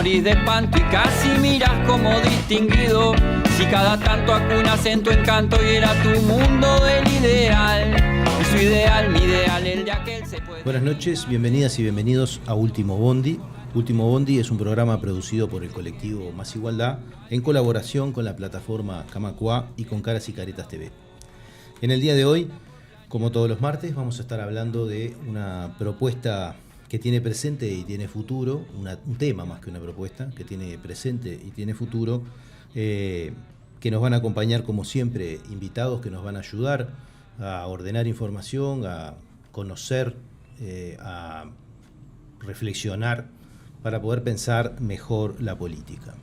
morís de espanto y casi miras como distinguido. Si cada tanto acunas en tu encanto y era tu mundo del ideal. Y su ideal, mi ideal, el de aquel se puede... Buenas noches, bienvenidas y bienvenidos a Último Bondi. Último Bondi es un programa producido por el colectivo Más Igualdad en colaboración con la plataforma Camacuá y con Caras y Caretas TV. En el día de hoy, como todos los martes, vamos a estar hablando de una propuesta que tiene presente y tiene futuro, un tema más que una propuesta, que tiene presente y tiene futuro, que nos van a acompañar como siempre invitados que nos van a ayudar a ordenar información, a conocer, a reflexionar para poder pensar mejor la política.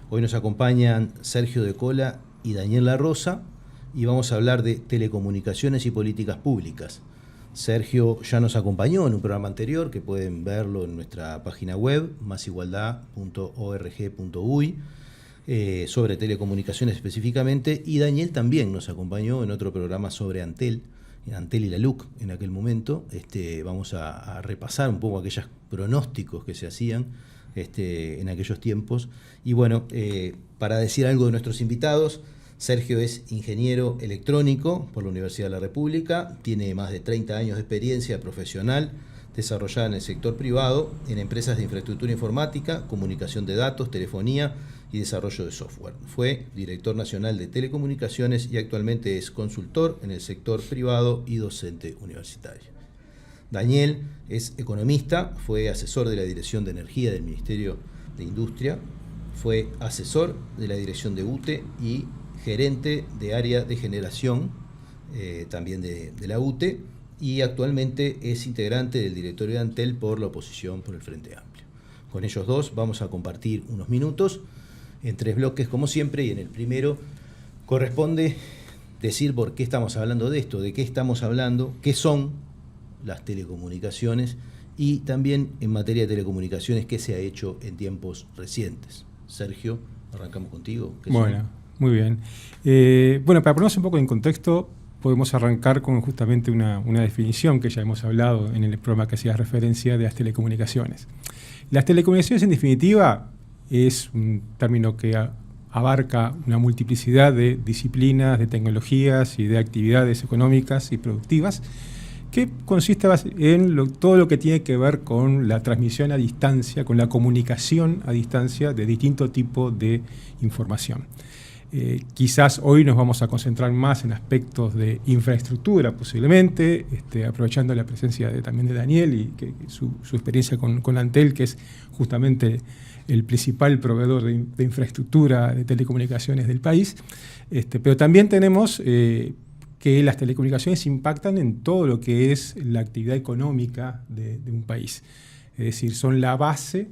Hoy nos acompañan Sergio de Cola y Daniel La Rosa y vamos a hablar de telecomunicaciones y políticas públicas. Sergio ya nos acompañó en un programa anterior que pueden verlo en nuestra página web masigualdad.org.uy sobre telecomunicaciones específicamente, y Daniel también nos acompañó en otro programa sobre Antel y la LUC en aquel momento. Vamos a repasar un poco aquellos pronósticos que se hacían en aquellos tiempos. Y bueno, para decir algo de nuestros invitados, Sergio es ingeniero electrónico por la Universidad de la República, tiene más de 30 años de experiencia profesional desarrollada en el sector privado, en empresas de infraestructura informática, comunicación de datos, telefonía y desarrollo de software. Fue director nacional de telecomunicaciones y actualmente es consultor en el sector privado y docente universitario. Daniel es economista, fue asesor de la Dirección de Energía del Ministerio de Industria, fue asesor de la Dirección de UTE y gerente de área de generación también de la UTE, y actualmente es integrante del directorio de Antel por la oposición por el Frente Amplio. Con ellos dos vamos a compartir unos minutos en 3 bloques como siempre, y en el primero corresponde decir por qué estamos hablando de esto, de qué estamos hablando, qué son las telecomunicaciones y también en materia de telecomunicaciones qué se ha hecho en tiempos recientes. Sergio, arrancamos contigo. Bueno, muy bien. Para ponernos un poco en contexto, podemos arrancar con justamente una definición que ya hemos hablado en el programa que hacía referencia de las telecomunicaciones. Las telecomunicaciones, en definitiva, es un término que abarca una multiplicidad de disciplinas, de tecnologías y de actividades económicas y productivas, que consiste en todo lo que tiene que ver con la transmisión a distancia, con la comunicación a distancia de distinto tipo de información. Quizás hoy nos vamos a concentrar más en aspectos de infraestructura, posiblemente, aprovechando la presencia también de Daniel y su experiencia con Antel, que es justamente el principal proveedor de infraestructura de telecomunicaciones del país. Pero también tenemos que las telecomunicaciones impactan en todo lo que es la actividad económica de un país. Es decir, son la base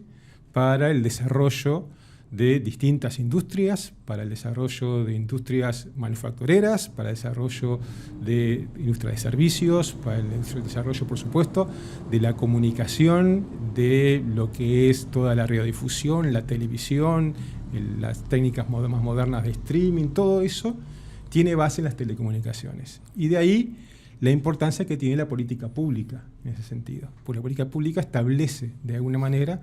para el desarrollo de distintas industrias, para el desarrollo de industrias manufactureras, para el desarrollo de industria de servicios, para el desarrollo, por supuesto, de la comunicación, de lo que es toda la radiodifusión, la televisión, las técnicas más modernas de streaming. Todo eso tiene base en las telecomunicaciones. Y de ahí la importancia que tiene la política pública en ese sentido. Porque la política pública establece, de alguna manera,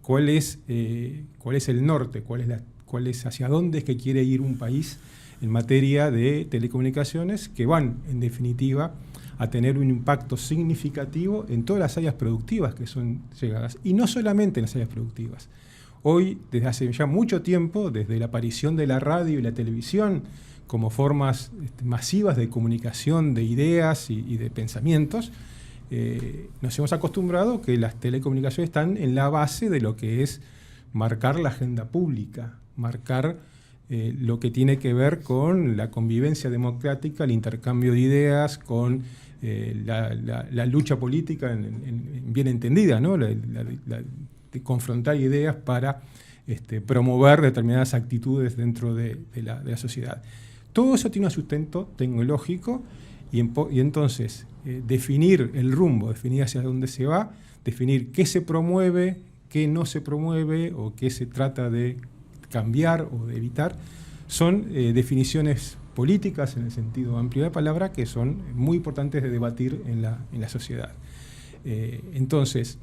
cuál es el norte, cuál es hacia dónde es que quiere ir un país en materia de telecomunicaciones, que van, en definitiva, a tener un impacto significativo en todas las áreas productivas que son llegadas, y no solamente en las áreas productivas. Hoy, desde hace ya mucho tiempo, desde la aparición de la radio y la televisión como formas masivas de comunicación de ideas y de pensamientos, nos hemos acostumbrado que las telecomunicaciones están en la base de lo que es marcar la agenda pública, marcar lo que tiene que ver con la convivencia democrática, el intercambio de ideas, con la lucha política bien entendida, ¿no? De confrontar ideas para promover determinadas actitudes dentro de la sociedad. Todo eso tiene un sustento tecnológico y entonces definir el rumbo, definir hacia dónde se va, definir qué se promueve, qué no se promueve o qué se trata de cambiar o de evitar, son definiciones políticas en el sentido amplio de la palabra que son muy importantes de debatir en la sociedad. Entonces,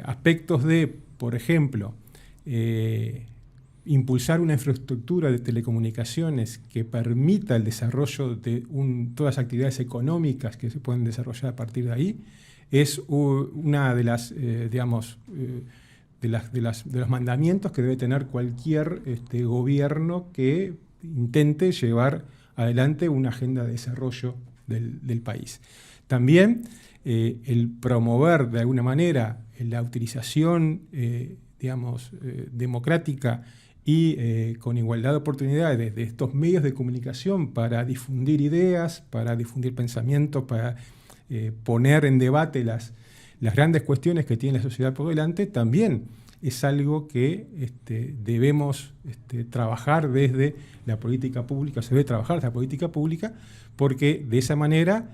aspectos de, por ejemplo, impulsar una infraestructura de telecomunicaciones que permita el desarrollo de todas las actividades económicas que se pueden desarrollar a partir de ahí, es una de las, de los mandamientos que debe tener cualquier gobierno que intente llevar adelante una agenda de desarrollo del país. También el promover de alguna manera la utilización democrática y con igualdad de oportunidades de estos medios de comunicación para difundir ideas, para difundir pensamientos, para poner en debate las grandes cuestiones que tiene la sociedad por delante, también es algo que debemos trabajar desde la política pública, se debe trabajar desde la política pública, porque de esa manera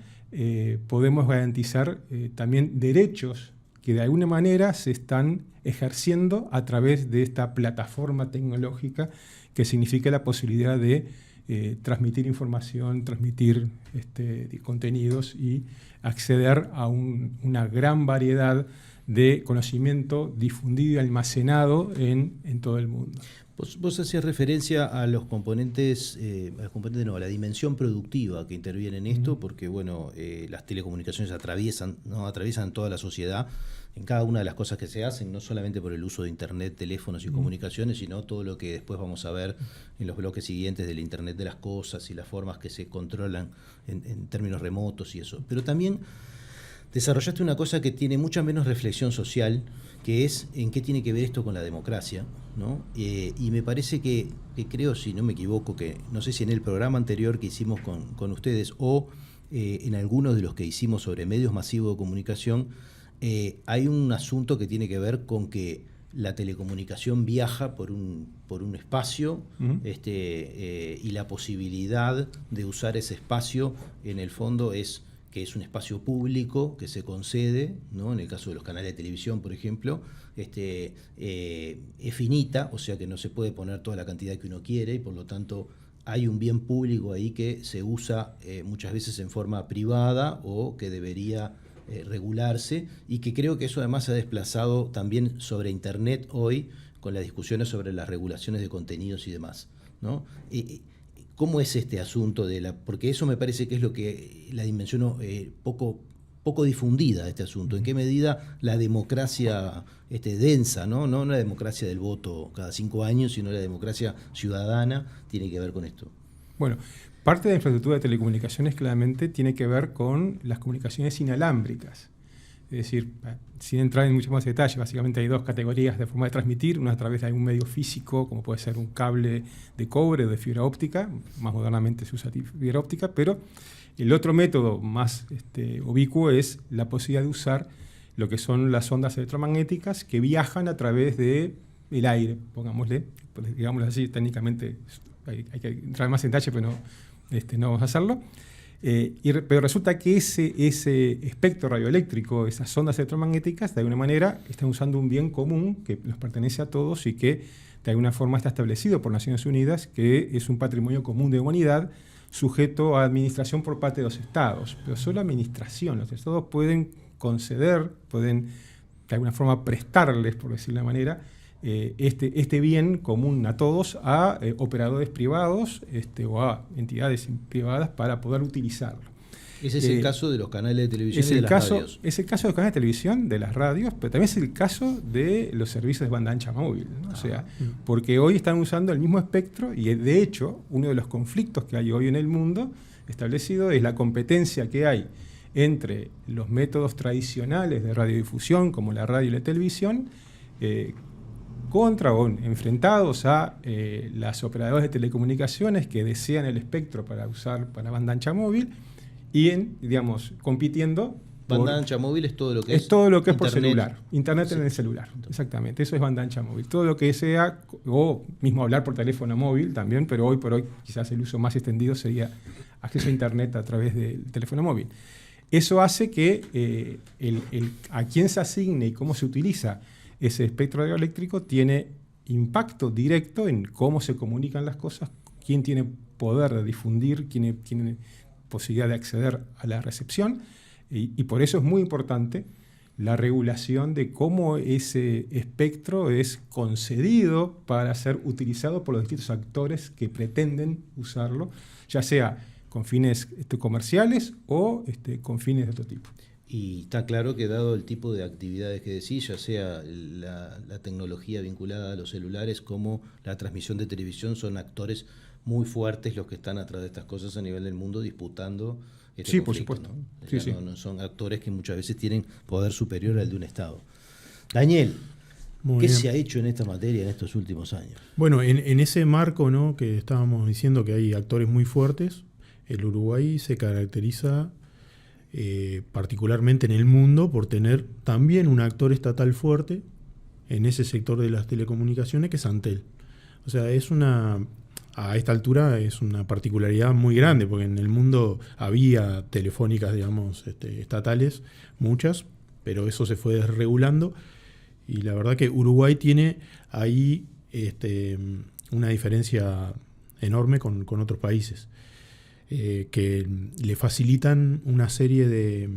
podemos garantizar también derechos que de alguna manera se están ejerciendo a través de esta plataforma tecnológica que significa la posibilidad de transmitir información, transmitir contenidos y acceder a una gran variedad de conocimiento difundido y almacenado en todo el mundo. Vos hacías referencia a los componentes, a la dimensión productiva que interviene en esto, porque bueno, las telecomunicaciones atraviesan toda la sociedad en cada una de las cosas que se hacen, no solamente por el uso de Internet, teléfonos y comunicaciones, sino todo lo que después vamos a ver en los bloques siguientes del Internet de las cosas y las formas que se controlan en términos remotos y eso. Pero también desarrollaste una cosa que tiene mucha menos reflexión social, que es en qué tiene que ver esto con la democracia, ¿no? Y me parece que creo, si no me equivoco, que no sé si en el programa anterior que hicimos con ustedes o en algunos de los que hicimos sobre medios masivos de comunicación, hay un asunto que tiene que ver con que la telecomunicación viaja por un espacio y la posibilidad de usar ese espacio en el fondo que es un espacio público que se concede, ¿no? En el caso de los canales de televisión, por ejemplo, es finita, o sea que no se puede poner toda la cantidad que uno quiere y por lo tanto hay un bien público ahí que se usa muchas veces en forma privada o que debería regularse, y que creo que eso además se ha desplazado también sobre Internet hoy con las discusiones sobre las regulaciones de contenidos y demás, ¿no? ¿Cómo es este asunto porque eso me parece que es lo que la dimensión poco difundida de este asunto? ¿En qué medida la democracia densa, no la democracia del voto cada 5 años, sino la democracia ciudadana tiene que ver con esto? Bueno, parte de la infraestructura de telecomunicaciones claramente tiene que ver con las comunicaciones inalámbricas. Es decir, sin entrar en mucho más detalle, básicamente hay dos categorías de forma de transmitir, una a través de algún medio físico, como puede ser un cable de cobre o de fibra óptica, más modernamente se usa fibra óptica, pero el otro método más ubicuo es la posibilidad de usar lo que son las ondas electromagnéticas que viajan a través del aire, pongámosle, digámoslo así, técnicamente hay que entrar más en detalle, pero no vamos a hacerlo. Pero resulta que ese espectro radioeléctrico, esas ondas electromagnéticas, de alguna manera están usando un bien común que nos pertenece a todos y que de alguna forma está establecido por Naciones Unidas, que es un patrimonio común de humanidad sujeto a administración por parte de los estados, pero solo administración. Los estados pueden conceder, pueden de alguna forma prestarles, por decirlo de una manera, este bien común a todos, a operadores privados o a entidades privadas para poder utilizarlo. Ese es el caso de los canales de televisión y de las radios. Es el caso de los canales de televisión, de las radios, pero también es el caso de los servicios de banda ancha móvil, ¿no? O sea, porque hoy están usando el mismo espectro y de hecho uno de los conflictos que hay hoy en el mundo establecido es la competencia que hay entre los métodos tradicionales de radiodifusión como la radio y la televisión contra o enfrentados a las operadoras de telecomunicaciones que desean el espectro para usar para banda ancha móvil y compitiendo. Banda ancha móvil es todo lo que es todo lo que es por celular, internet en el celular, exactamente, eso es banda ancha móvil. Todo lo que sea, o mismo hablar por teléfono móvil también, pero hoy por hoy quizás el uso más extendido sería acceso a internet a través del teléfono móvil. Eso hace que a quién se asigne y cómo se utiliza ese espectro radioeléctrico tiene impacto directo en cómo se comunican las cosas, quién tiene poder de difundir, quién tiene posibilidad de acceder a la recepción, y por eso es muy importante la regulación de cómo ese espectro es concedido para ser utilizado por los distintos actores que pretenden usarlo, ya sea con fines comerciales o con fines de otro tipo. Y está claro que dado el tipo de actividades que decís, ya sea la tecnología vinculada a los celulares como la transmisión de televisión, son actores muy fuertes los que están atrás de estas cosas a nivel del mundo disputando sí, conflicto, por supuesto. ¿no? Sí, sí. No son actores que muchas veces tienen poder superior al de un Estado. Daniel, ¿qué se ha hecho en esta materia en estos últimos años? Bueno, en ese marco, ¿no?, que estábamos diciendo que hay actores muy fuertes, el Uruguay se caracteriza particularmente en el mundo por tener también un actor estatal fuerte en ese sector de las telecomunicaciones, que es Antel. O sea, a esta altura es una particularidad muy grande, porque en el mundo había telefónicas, digamos, estatales, muchas, pero eso se fue desregulando, y la verdad que Uruguay tiene ahí una diferencia enorme con otros países, que le facilitan una serie de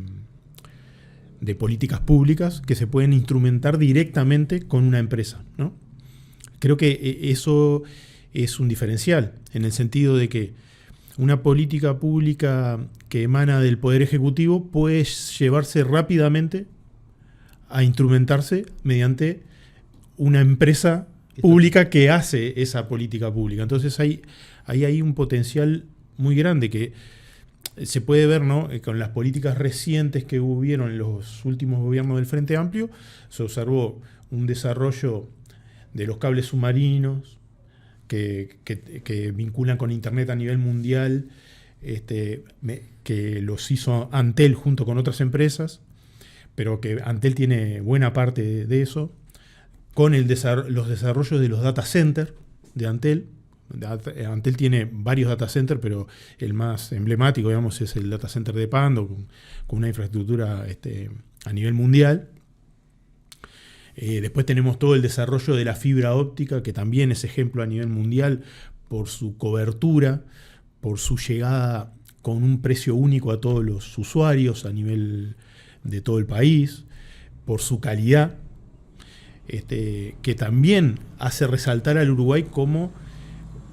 políticas públicas que se pueden instrumentar directamente con una empresa, ¿no? Creo que eso es un diferencial, en el sentido de que una política pública que emana del Poder Ejecutivo puede llevarse rápidamente a instrumentarse mediante una empresa pública que hace esa política pública. Entonces hay un potencial muy grande que se puede ver, ¿no?, con las políticas recientes que hubieron en los últimos gobiernos del Frente Amplio. Se observó un desarrollo de los cables submarinos que vinculan con Internet a nivel mundial, que los hizo Antel junto con otras empresas, pero que Antel tiene buena parte de eso, con los desarrollos de los data centers de Antel. Antel tiene varios data centers, pero el más emblemático, digamos, es el data center de Pando, con una infraestructura a nivel mundial. Después tenemos todo el desarrollo de la fibra óptica, que también es ejemplo a nivel mundial por su cobertura, por su llegada con un precio único a todos los usuarios a nivel de todo el país, por su calidad, que también hace resaltar al Uruguay como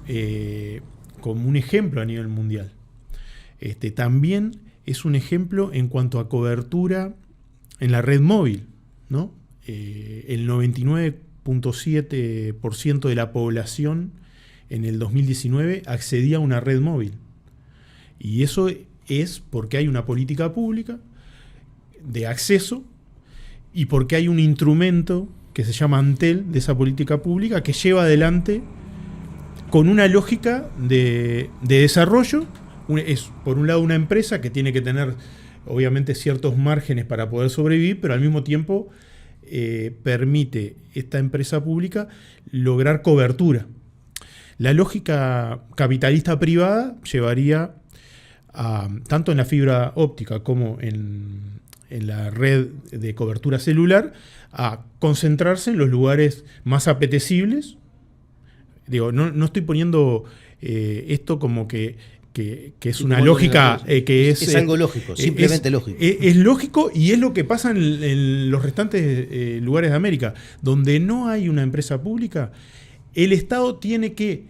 un ejemplo a nivel mundial. También es un ejemplo en cuanto a cobertura en la red móvil, ¿no? El 99.7% de la población en el 2019 accedía a una red móvil. Y eso es porque hay una política pública de acceso y porque hay un instrumento que se llama Antel de esa política pública que lleva adelante con una lógica de desarrollo. Es, por un lado, una empresa que tiene que tener, obviamente, ciertos márgenes para poder sobrevivir, pero al mismo tiempo permite esta empresa pública lograr cobertura. La lógica capitalista privada llevaría tanto en la fibra óptica como en la red de cobertura celular a concentrarse en los lugares más apetecibles. Digo, no estoy poniendo esto como que es una lógica que es algo lógico, simplemente lógico. Es lógico, y es lo que pasa en los restantes lugares de América, donde no hay una empresa pública. El Estado tiene que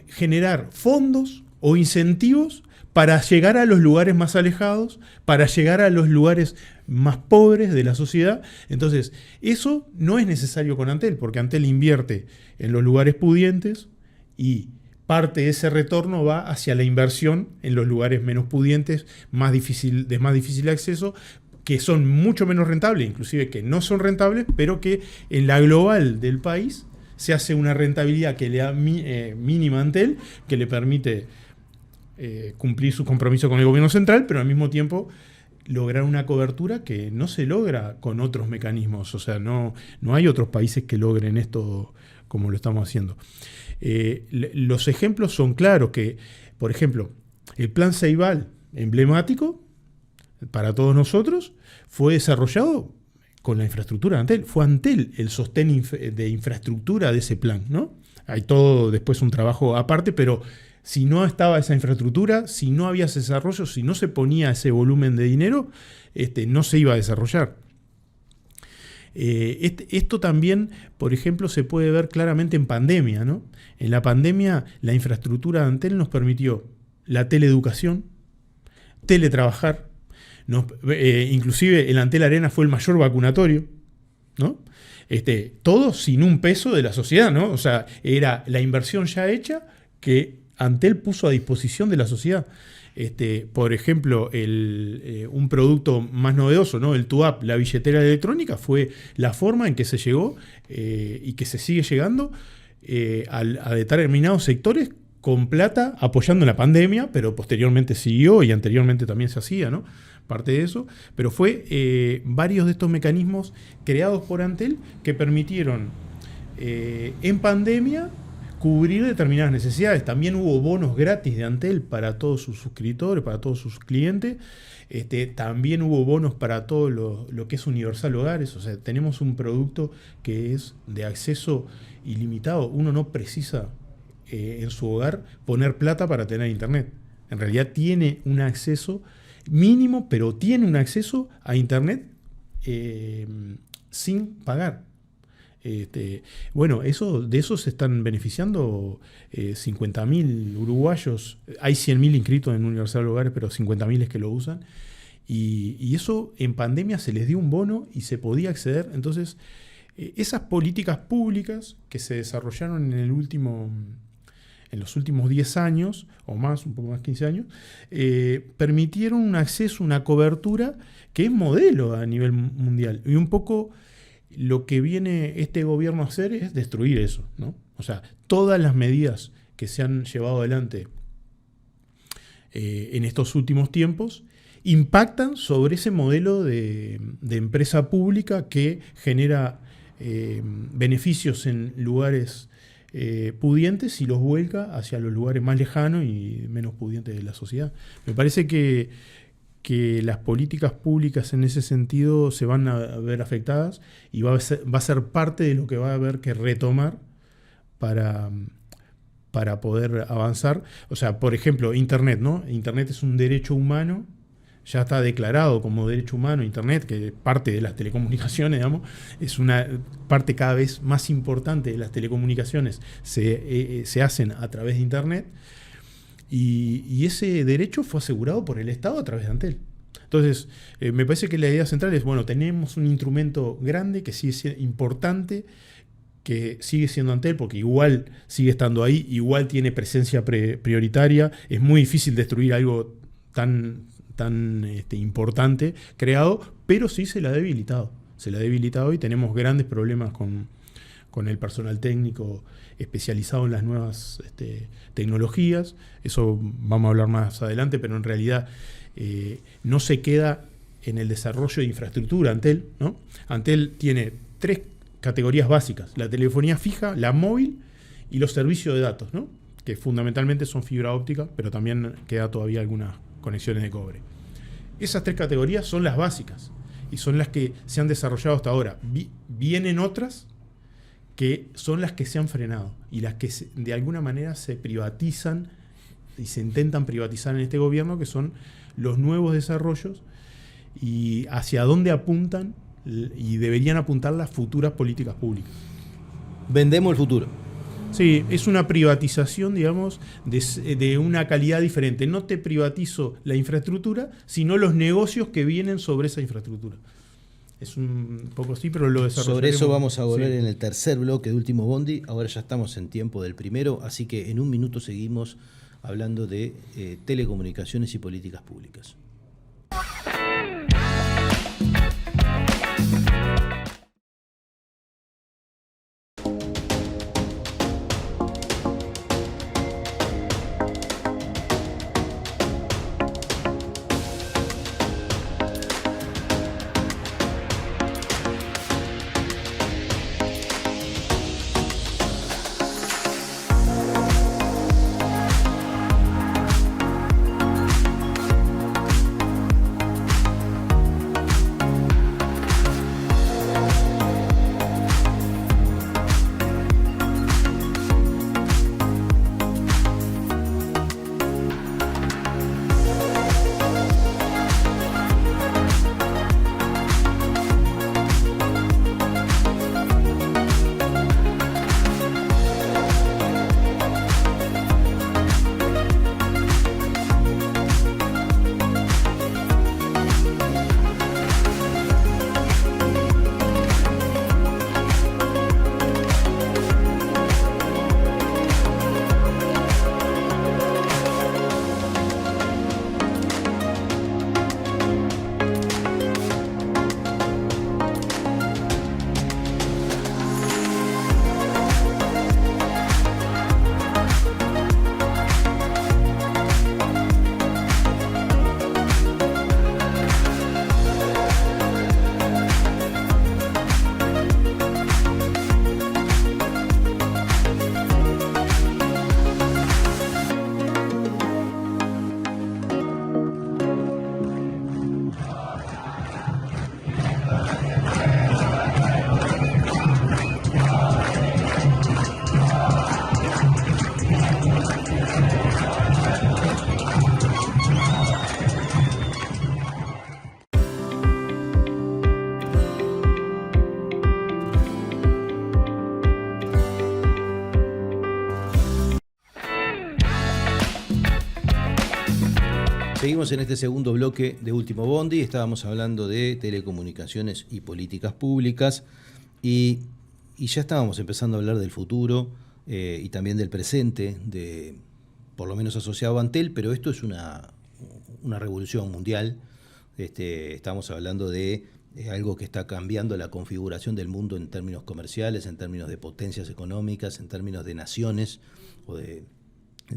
generar fondos o incentivos para llegar a los lugares más alejados, para llegar a los lugares más pobres de la sociedad. Entonces, eso no es necesario con Antel, porque Antel invierte en los lugares pudientes y parte de ese retorno va hacia la inversión en los lugares menos pudientes, de más difícil acceso, que son mucho menos rentables, inclusive que no son rentables, pero que en la global del país se hace una rentabilidad que le da mínima a Antel, que le permite cumplir su compromiso con el gobierno central, pero al mismo tiempo lograr una cobertura que no se logra con otros mecanismos. O sea, no hay otros países que logren esto como lo estamos haciendo. Los ejemplos son claros, que, por ejemplo, el Plan Ceibal, emblemático para todos nosotros, fue desarrollado con la infraestructura de Antel. Fue Antel el sostén de infraestructura de ese plan, ¿no? Hay todo después un trabajo aparte, pero si no estaba esa infraestructura, si no había ese desarrollo, si no se ponía ese volumen de dinero, no se iba a desarrollar. Esto también, por ejemplo, se puede ver claramente en pandemia, ¿no? En la pandemia, la infraestructura de Antel nos permitió la teleeducación, teletrabajar, inclusive el Antel Arena fue el mayor vacunatorio, ¿no? Todo sin un peso de la sociedad, ¿no? O sea, era la inversión ya hecha que Antel puso a disposición de la sociedad. Por ejemplo, un producto más novedoso, ¿no? El TUAP, la billetera electrónica, fue la forma en que se llegó y que se sigue llegando a determinados sectores con plata apoyando la pandemia, pero posteriormente siguió y anteriormente también se hacía, ¿no? Parte de eso, pero fue varios de estos mecanismos creados por Antel que permitieron en pandemia cubrir determinadas necesidades. También hubo bonos gratis de Antel para todos sus suscriptores, para todos sus clientes. También hubo bonos para todo lo que es Universal Hogares. O sea, tenemos un producto que es de acceso ilimitado. Uno no precisa en su hogar poner plata para tener internet. En realidad tiene un acceso mínimo, pero tiene un acceso a internet sin pagar. Bueno, de eso se están beneficiando 50.000 uruguayos. Hay 100.000 inscritos en Universal Hogares, pero 50.000 es que lo usan. Y eso en pandemia se les dio un bono y se podía acceder. Entonces, esas políticas públicas que se desarrollaron en los últimos 10 años, o más, un poco más, 15 años, permitieron un acceso, una cobertura que es modelo a nivel mundial. Y un poco lo que viene este gobierno a hacer es destruir eso, ¿no? O sea, todas las medidas que se han llevado adelante en estos últimos tiempos impactan sobre ese modelo de empresa pública que genera beneficios en lugares pudientes y los vuelca hacia los lugares más lejanos y menos pudientes de la sociedad. Me parece que las políticas públicas en ese sentido se van a ver afectadas y va a ser parte de lo que va a haber que retomar para poder avanzar. O sea, por ejemplo, Internet, ¿no? Internet es un derecho humano, ya está declarado como derecho humano Internet, que parte de las telecomunicaciones, digamos, es una parte cada vez más importante de las telecomunicaciones, se hacen a través de Internet. Y ese derecho fue asegurado por el Estado a través de Antel. Entonces, me parece que la idea central es, bueno, tenemos un instrumento grande que sigue siendo importante, que sigue siendo Antel, porque igual sigue estando ahí, igual tiene presencia prioritaria. Es muy difícil destruir algo tan importante creado, pero sí se la ha debilitado. Se la ha debilitado y tenemos grandes problemas con el personal técnico especializado en las nuevas tecnologías. Eso vamos a hablar más adelante, pero en realidad no se queda en el desarrollo de infraestructura Antel, ¿no? Antel tiene 3 categorías básicas: la telefonía fija, la móvil y los servicios de datos, ¿no? Que fundamentalmente son fibra óptica, pero también queda todavía algunas conexiones de cobre. Esas 3 categorías son las básicas y son las que se han desarrollado hasta ahora. Vienen otras que son las que se han frenado y las que de alguna manera se privatizan y se intentan privatizar en este gobierno, que son los nuevos desarrollos y hacia dónde apuntan y deberían apuntar las futuras políticas públicas. Vendemos el futuro. Sí, es una privatización, digamos, de una calidad diferente. No te privatizo la infraestructura, sino los negocios que vienen sobre esa infraestructura. Es un poco así, pero lo desarrollaremos. Sobre eso vamos a volver sí. En el tercer bloque de Último Bondi. Ahora ya estamos en tiempo del primero, así que en un minuto seguimos hablando de telecomunicaciones y políticas públicas. seguimos en este segundo bloque de Último Bondi. Estábamos hablando de telecomunicaciones y políticas públicas y ya estábamos empezando a hablar del futuro y también del presente, por lo menos asociado a Antel, pero esto es una revolución mundial. Estamos hablando de algo que está cambiando la configuración del mundo en términos comerciales, en términos de potencias económicas, en términos de naciones o de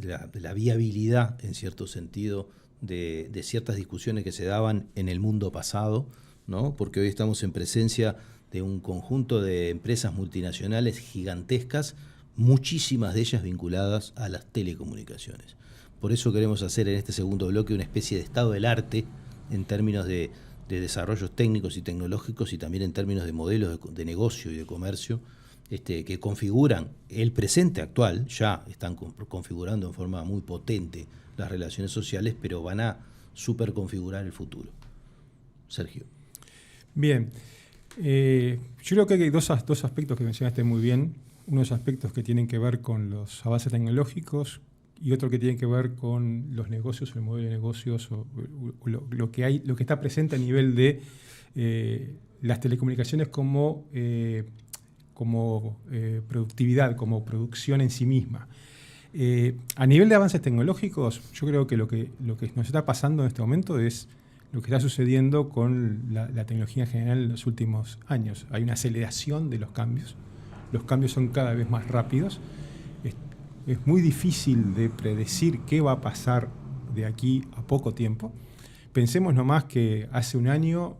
la viabilidad, en cierto sentido, de ciertas discusiones que se daban en el mundo pasado, ¿no? Porque hoy estamos en presencia de un conjunto de empresas multinacionales gigantescas, muchísimas de ellas vinculadas a las telecomunicaciones. Por eso queremos hacer en este segundo bloque una especie de estado del arte en términos de desarrollos técnicos y tecnológicos y también en términos de modelos de negocio y de comercio que configuran el presente actual. Ya están configurando en forma muy potente las relaciones sociales, pero van a superconfigurar el futuro. Sergio. Bien. Yo creo que hay dos aspectos que mencionaste muy bien. Unos aspectos que tienen que ver con los avances tecnológicos y otro que tiene que ver con los negocios, el modelo de negocios, o lo que está presente a nivel de las telecomunicaciones como productividad, como producción en sí misma. A nivel de avances tecnológicos, yo creo que lo que nos está pasando en este momento es lo que está sucediendo con la tecnología en general en los últimos años. Hay una aceleración de los cambios son cada vez más rápidos. Es muy difícil de predecir qué va a pasar de aquí a poco tiempo. Pensemos nomás que hace un año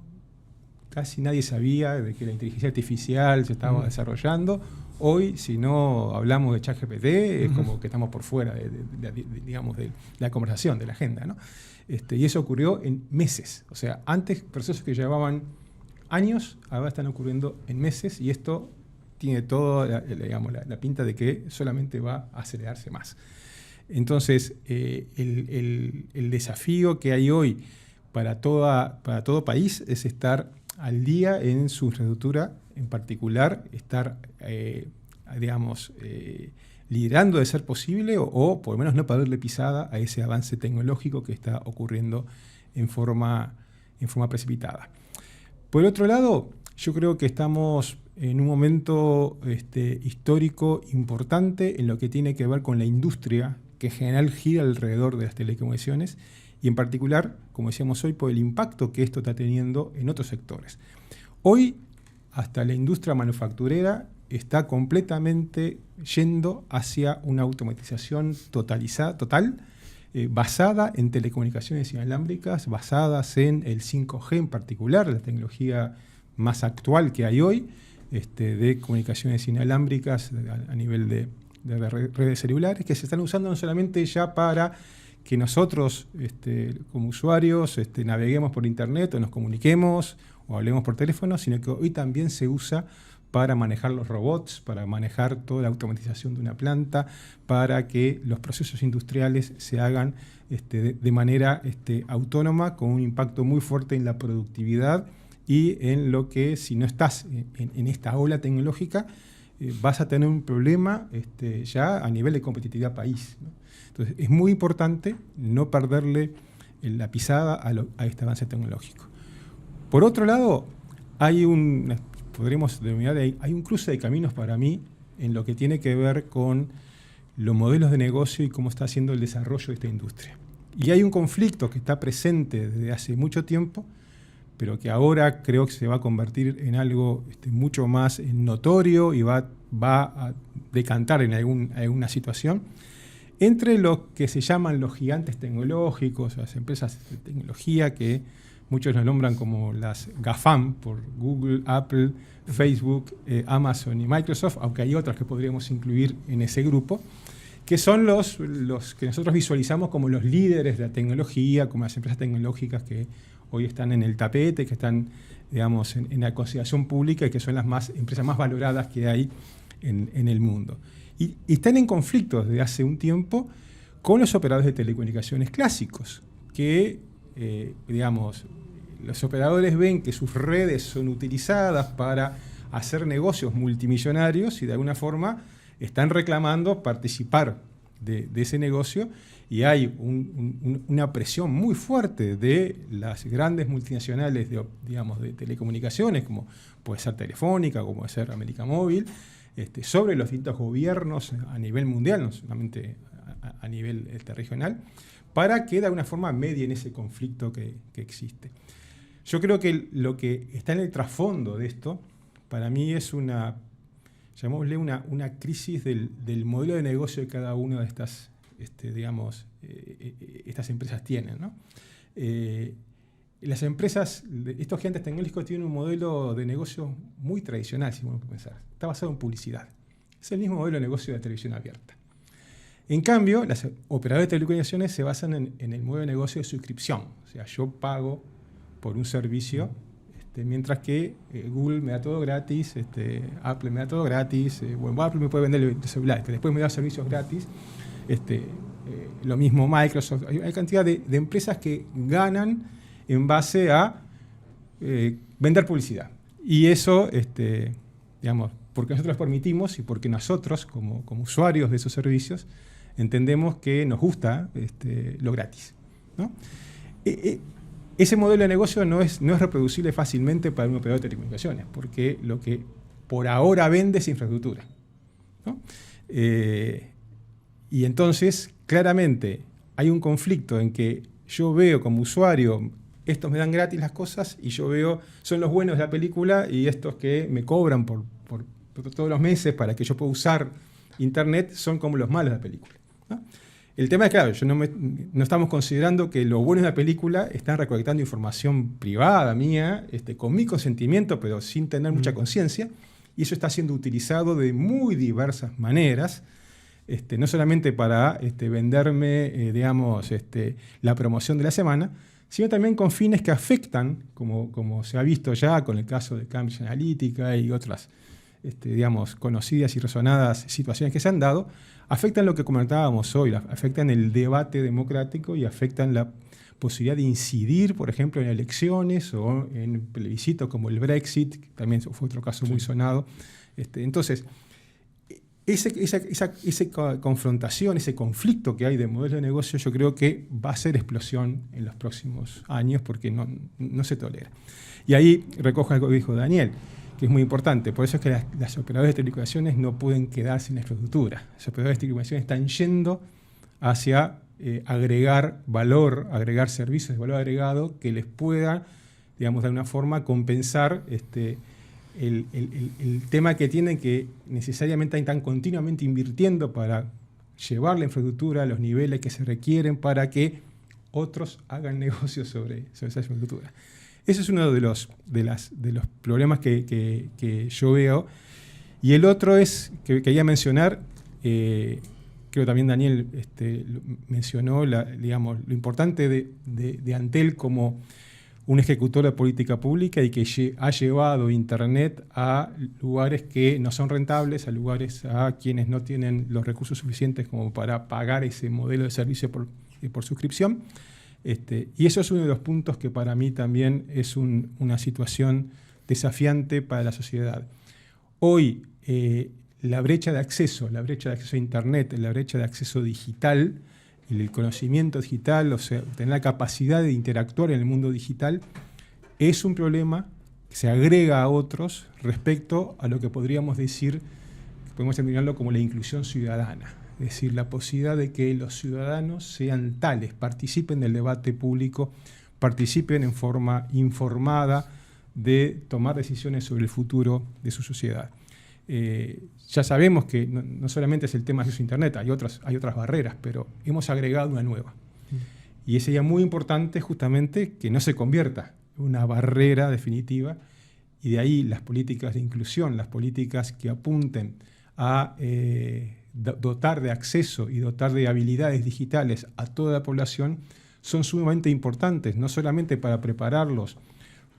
casi nadie sabía de que la inteligencia artificial se estaba desarrollando. Hoy, si no hablamos de ChatGPT, es como que estamos por fuera de la conversación, de la agenda, ¿no? Y eso ocurrió en meses. O sea, antes procesos que llevaban años, ahora están ocurriendo en meses, y esto tiene toda la pinta de que solamente va a acelerarse más. Entonces, el desafío que hay hoy para todo país es estar al día en su infraestructura, en particular, estar, liderando de ser posible o por lo menos no perderle pisada a ese avance tecnológico que está ocurriendo en forma precipitada. Por otro lado, yo creo que estamos en un momento histórico importante en lo que tiene que ver con la industria que en general gira alrededor de las telecomunicaciones y en particular, como decíamos hoy, por el impacto que esto está teniendo en otros sectores. Hoy, hasta la industria manufacturera está completamente yendo hacia una automatización total, basada en telecomunicaciones inalámbricas, basadas en el 5G en particular, la tecnología más actual que hay hoy, de comunicaciones inalámbricas a nivel de redes celulares, que se están usando no solamente ya para que nosotros como usuarios naveguemos por internet o nos comuniquemos o hablemos por teléfono, sino que hoy también se usa para manejar los robots, para manejar toda la automatización de una planta, para que los procesos industriales se hagan de manera autónoma, con un impacto muy fuerte en la productividad y en lo que, si no estás en esta ola tecnológica, vas a tener un problema ya a nivel de competitividad país, ¿no? Entonces, es muy importante no perderle la pisada a este avance tecnológico. Por otro lado, podríamos denominar, hay un cruce de caminos para mí en lo que tiene que ver con los modelos de negocio y cómo está haciendo el desarrollo de esta industria. Y hay un conflicto que está presente desde hace mucho tiempo, pero que ahora creo que se va a convertir en algo mucho más notorio y va a decantar en alguna situación, entre lo que se llaman los gigantes tecnológicos, las empresas de tecnología que muchos nos nombran como las GAFAM, por Google, Apple, Facebook, Amazon y Microsoft, aunque hay otras que podríamos incluir en ese grupo, que son los que nosotros visualizamos como los líderes de la tecnología, como las empresas tecnológicas que hoy están en el tapete, que están, digamos, en la consideración pública y que son las empresas más valoradas que hay en el mundo. Y están en conflicto desde hace un tiempo con los operadores de telecomunicaciones clásicos, que, los operadores ven que sus redes son utilizadas para hacer negocios multimillonarios y de alguna forma están reclamando participar ese negocio, y hay una presión muy fuerte de las grandes multinacionales de telecomunicaciones, como puede ser Telefónica, como puede ser América Móvil, sobre los distintos gobiernos a nivel mundial, no solamente a nivel regional, para que de alguna forma medien ese conflicto que existe. Yo creo que lo que está en el trasfondo de esto, para mí es llamémosle una crisis del modelo de negocio que cada una de estas, estas empresas tienen, ¿no? Las empresas, estos gigantes tecnológicos tienen un modelo de negocio muy tradicional, si uno puede pensar. Está basado en publicidad. Es el mismo modelo de negocio de televisión abierta. En cambio, las operadoras de telecomunicaciones se basan en el modelo de negocio de suscripción. O sea, yo pago por un servicio, mientras que Google me da todo gratis, Apple me da todo gratis, Apple me puede vender el celular, que después me da servicios gratis, lo mismo Microsoft. Hay cantidad de empresas que ganan en base a vender publicidad. Y eso, porque nosotros lo permitimos y porque nosotros, como usuarios de esos servicios, entendemos que nos gusta lo gratis, ¿no? Ese modelo de negocio no es reproducible fácilmente para un operador de telecomunicaciones, porque lo que por ahora vende es infraestructura, ¿no? Y entonces, claramente, hay un conflicto en que yo veo como usuario, estos me dan gratis las cosas, y yo veo, son los buenos de la película, y estos que me cobran por todos los meses para que yo pueda usar Internet son como los malos de la película, ¿no? El tema es, claro, no estamos considerando que los buenos de la película están recolectando información privada mía, con mi consentimiento, pero sin tener mucha conciencia, y eso está siendo utilizado de muy diversas maneras, no solamente para venderme, la promoción de la semana, sino también con fines que afectan, como se ha visto ya con el caso de Cambridge Analytica y otras conocidas y resonadas situaciones que se han dado, afectan lo que comentábamos hoy, afectan el debate democrático y afectan la posibilidad de incidir, por ejemplo, en elecciones o en plebiscitos como el Brexit, que también fue otro caso muy sonado. Entonces, esa confrontación, ese conflicto que hay de modelo de negocio, yo creo que va a ser explosión en los próximos años porque no se tolera. Y ahí recojo algo que dijo Daniel, que es muy importante. Por eso es que las operadoras de telecomunicaciones no pueden quedar sin infraestructura. Las operadoras de telecomunicaciones están yendo hacia agregar valor, agregar servicios de valor agregado que les pueda, de alguna forma, compensar el tema que tienen, que necesariamente están continuamente invirtiendo para llevar la infraestructura a los niveles que se requieren para que otros hagan negocios sobre esa infraestructura. Ese es uno de los problemas que yo veo. Y el otro es, que quería mencionar, creo también Daniel mencionó lo importante de Antel como un ejecutor de política pública y que ha llevado Internet a lugares que no son rentables, a quienes no tienen los recursos suficientes como para pagar ese modelo de servicio por suscripción. Y eso es uno de los puntos que para mí también es una situación desafiante para la sociedad. Hoy, la brecha de acceso a Internet, la brecha de acceso digital, el conocimiento digital, o sea, tener la capacidad de interactuar en el mundo digital, es un problema que se agrega a otros respecto a lo que podríamos decir, podemos denominarlo como la inclusión ciudadana. Es decir, la posibilidad de que los ciudadanos sean tales, participen del debate público, participen en forma informada de tomar decisiones sobre el futuro de su sociedad. Ya sabemos que no solamente es el tema de acceso a Internet, hay otras barreras, pero hemos agregado una nueva. Y sería muy importante justamente que no se convierta en una barrera definitiva, y de ahí las políticas de inclusión, las políticas que apunten a dotar de acceso y dotar de habilidades digitales a toda la población son sumamente importantes, no solamente para prepararlos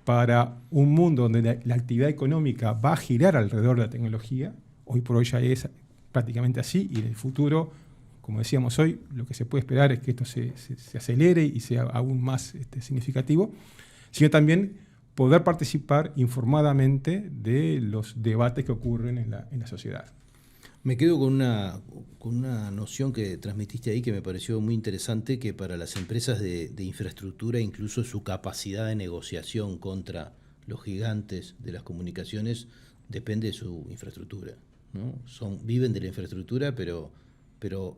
para un mundo donde la actividad económica va a girar alrededor de la tecnología. Hoy por hoy ya es prácticamente así, y en el futuro, como decíamos hoy, lo que se puede esperar es que esto se acelere y sea aún más significativo, sino también poder participar informadamente de los debates que ocurren en la sociedad. Me quedo con una noción que transmitiste ahí que me pareció muy interesante, que para las empresas de infraestructura, incluso su capacidad de negociación contra los gigantes de las comunicaciones depende de su infraestructura, ¿no? Viven de la infraestructura, pero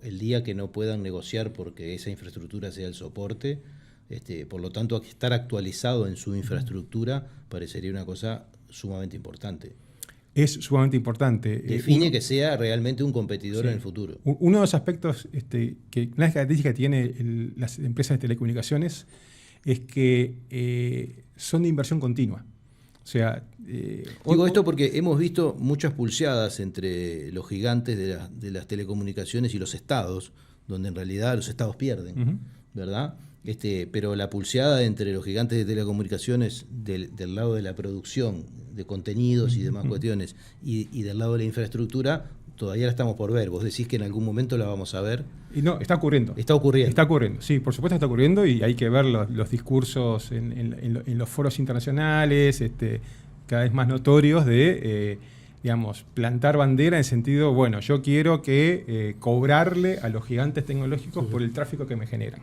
el día que no puedan negociar porque esa infraestructura sea el soporte, por lo tanto, estar actualizado en su infraestructura parecería una cosa sumamente importante. Es sumamente importante. Define que sea realmente un competidor, sí, en el futuro. Uno de los aspectos que una característica que tienen las empresas de telecomunicaciones es que son de inversión continua. O sea, digo esto porque hemos visto muchas pulseadas entre los gigantes de las telecomunicaciones y los estados, donde en realidad los estados pierden, ¿verdad? Pero la pulseada entre los gigantes de telecomunicaciones del lado de la producción de contenidos y demás cuestiones y del lado de la infraestructura todavía la estamos por ver. Vos decís que en algún momento la vamos a ver. Y no, está ocurriendo. Está ocurriendo. Está ocurriendo, sí, por supuesto está ocurriendo, y hay que ver los discursos en los foros internacionales, cada vez más notorios de, digamos, plantar bandera en el sentido, bueno, yo quiero que cobrarle a los gigantes tecnológicos por el tráfico que me generan,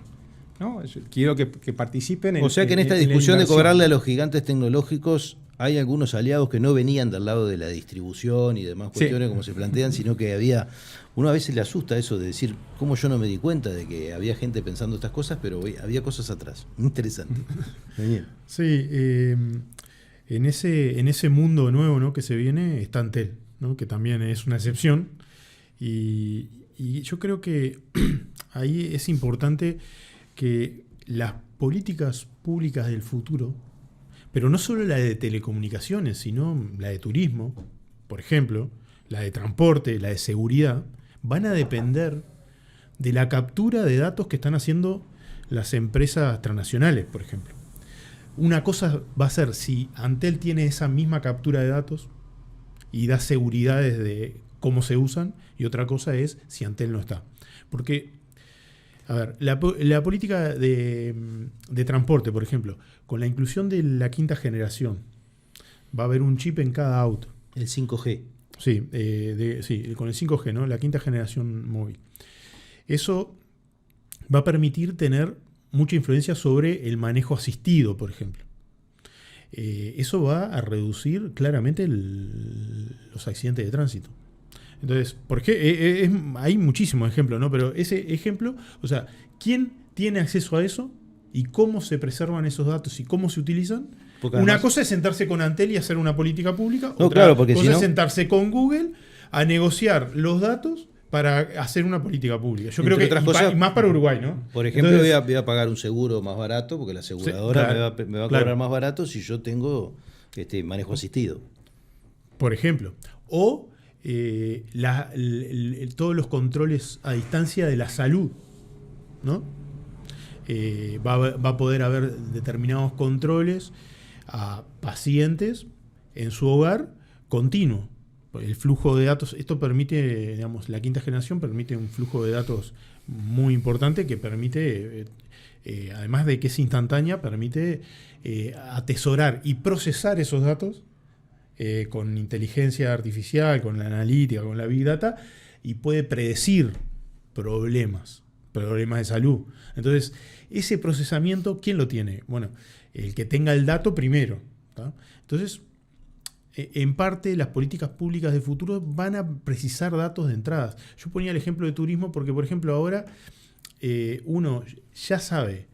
¿no? Quiero que participen en. O sea que en esta discusión de cobrarle a los gigantes tecnológicos hay algunos aliados que no venían del lado de la distribución y demás cuestiones, sí, como se plantean, sino que había. Uno a veces le asusta eso de decir, ¿cómo yo no me di cuenta de que había gente pensando estas cosas? Pero había cosas atrás. Interesante. Sí, en ese mundo nuevo, ¿no?, que se viene está Antel, ¿no?, que también es una excepción. Y yo creo que ahí es importante que las políticas públicas del futuro, pero no solo la de telecomunicaciones, sino la de turismo, por ejemplo, la de transporte, la de seguridad, van a depender de la captura de datos que están haciendo las empresas transnacionales, por ejemplo. Una cosa va a ser si Antel tiene esa misma captura de datos y da seguridades de cómo se usan, y otra cosa es si Antel no está. Porque, a ver, la política de transporte, por ejemplo, con la inclusión de la quinta generación, va a haber un chip en cada auto. El 5G. Sí, con el 5G, ¿no?, la quinta generación móvil. Eso va a permitir tener mucha influencia sobre el manejo asistido, por ejemplo. Eso va a reducir claramente los accidentes de tránsito. Entonces, porque hay muchísimos ejemplos, ¿no? Pero ese ejemplo, o sea, ¿quién tiene acceso a eso y cómo se preservan esos datos y cómo se utilizan? Porque una cosa es sentarse con Antel y hacer una política pública, no, otra cosa es sentarse con Google a negociar los datos para hacer una política pública. Yo creo que y más para Uruguay, ¿no? Por ejemplo, entonces, voy a pagar un seguro más barato porque la aseguradora, sí, me va a cobrar más barato si yo tengo manejo asistido. Por ejemplo. O todos los controles a distancia de la salud, ¿no? Va a poder haber determinados controles a pacientes en su hogar continuo. El flujo de datos, esto permite, digamos, la quinta generación permite un flujo de datos muy importante que permite, además de que es instantánea, permite atesorar y procesar esos datos con inteligencia artificial, con la analítica, con la Big Data, y puede predecir problemas de salud. Entonces, ese procesamiento, ¿quién lo tiene? Bueno, el que tenga el dato primero, ¿tá? Entonces, en parte, las políticas públicas de futuro van a precisar datos de entradas. Yo ponía el ejemplo de turismo porque, por ejemplo, ahora uno ya sabe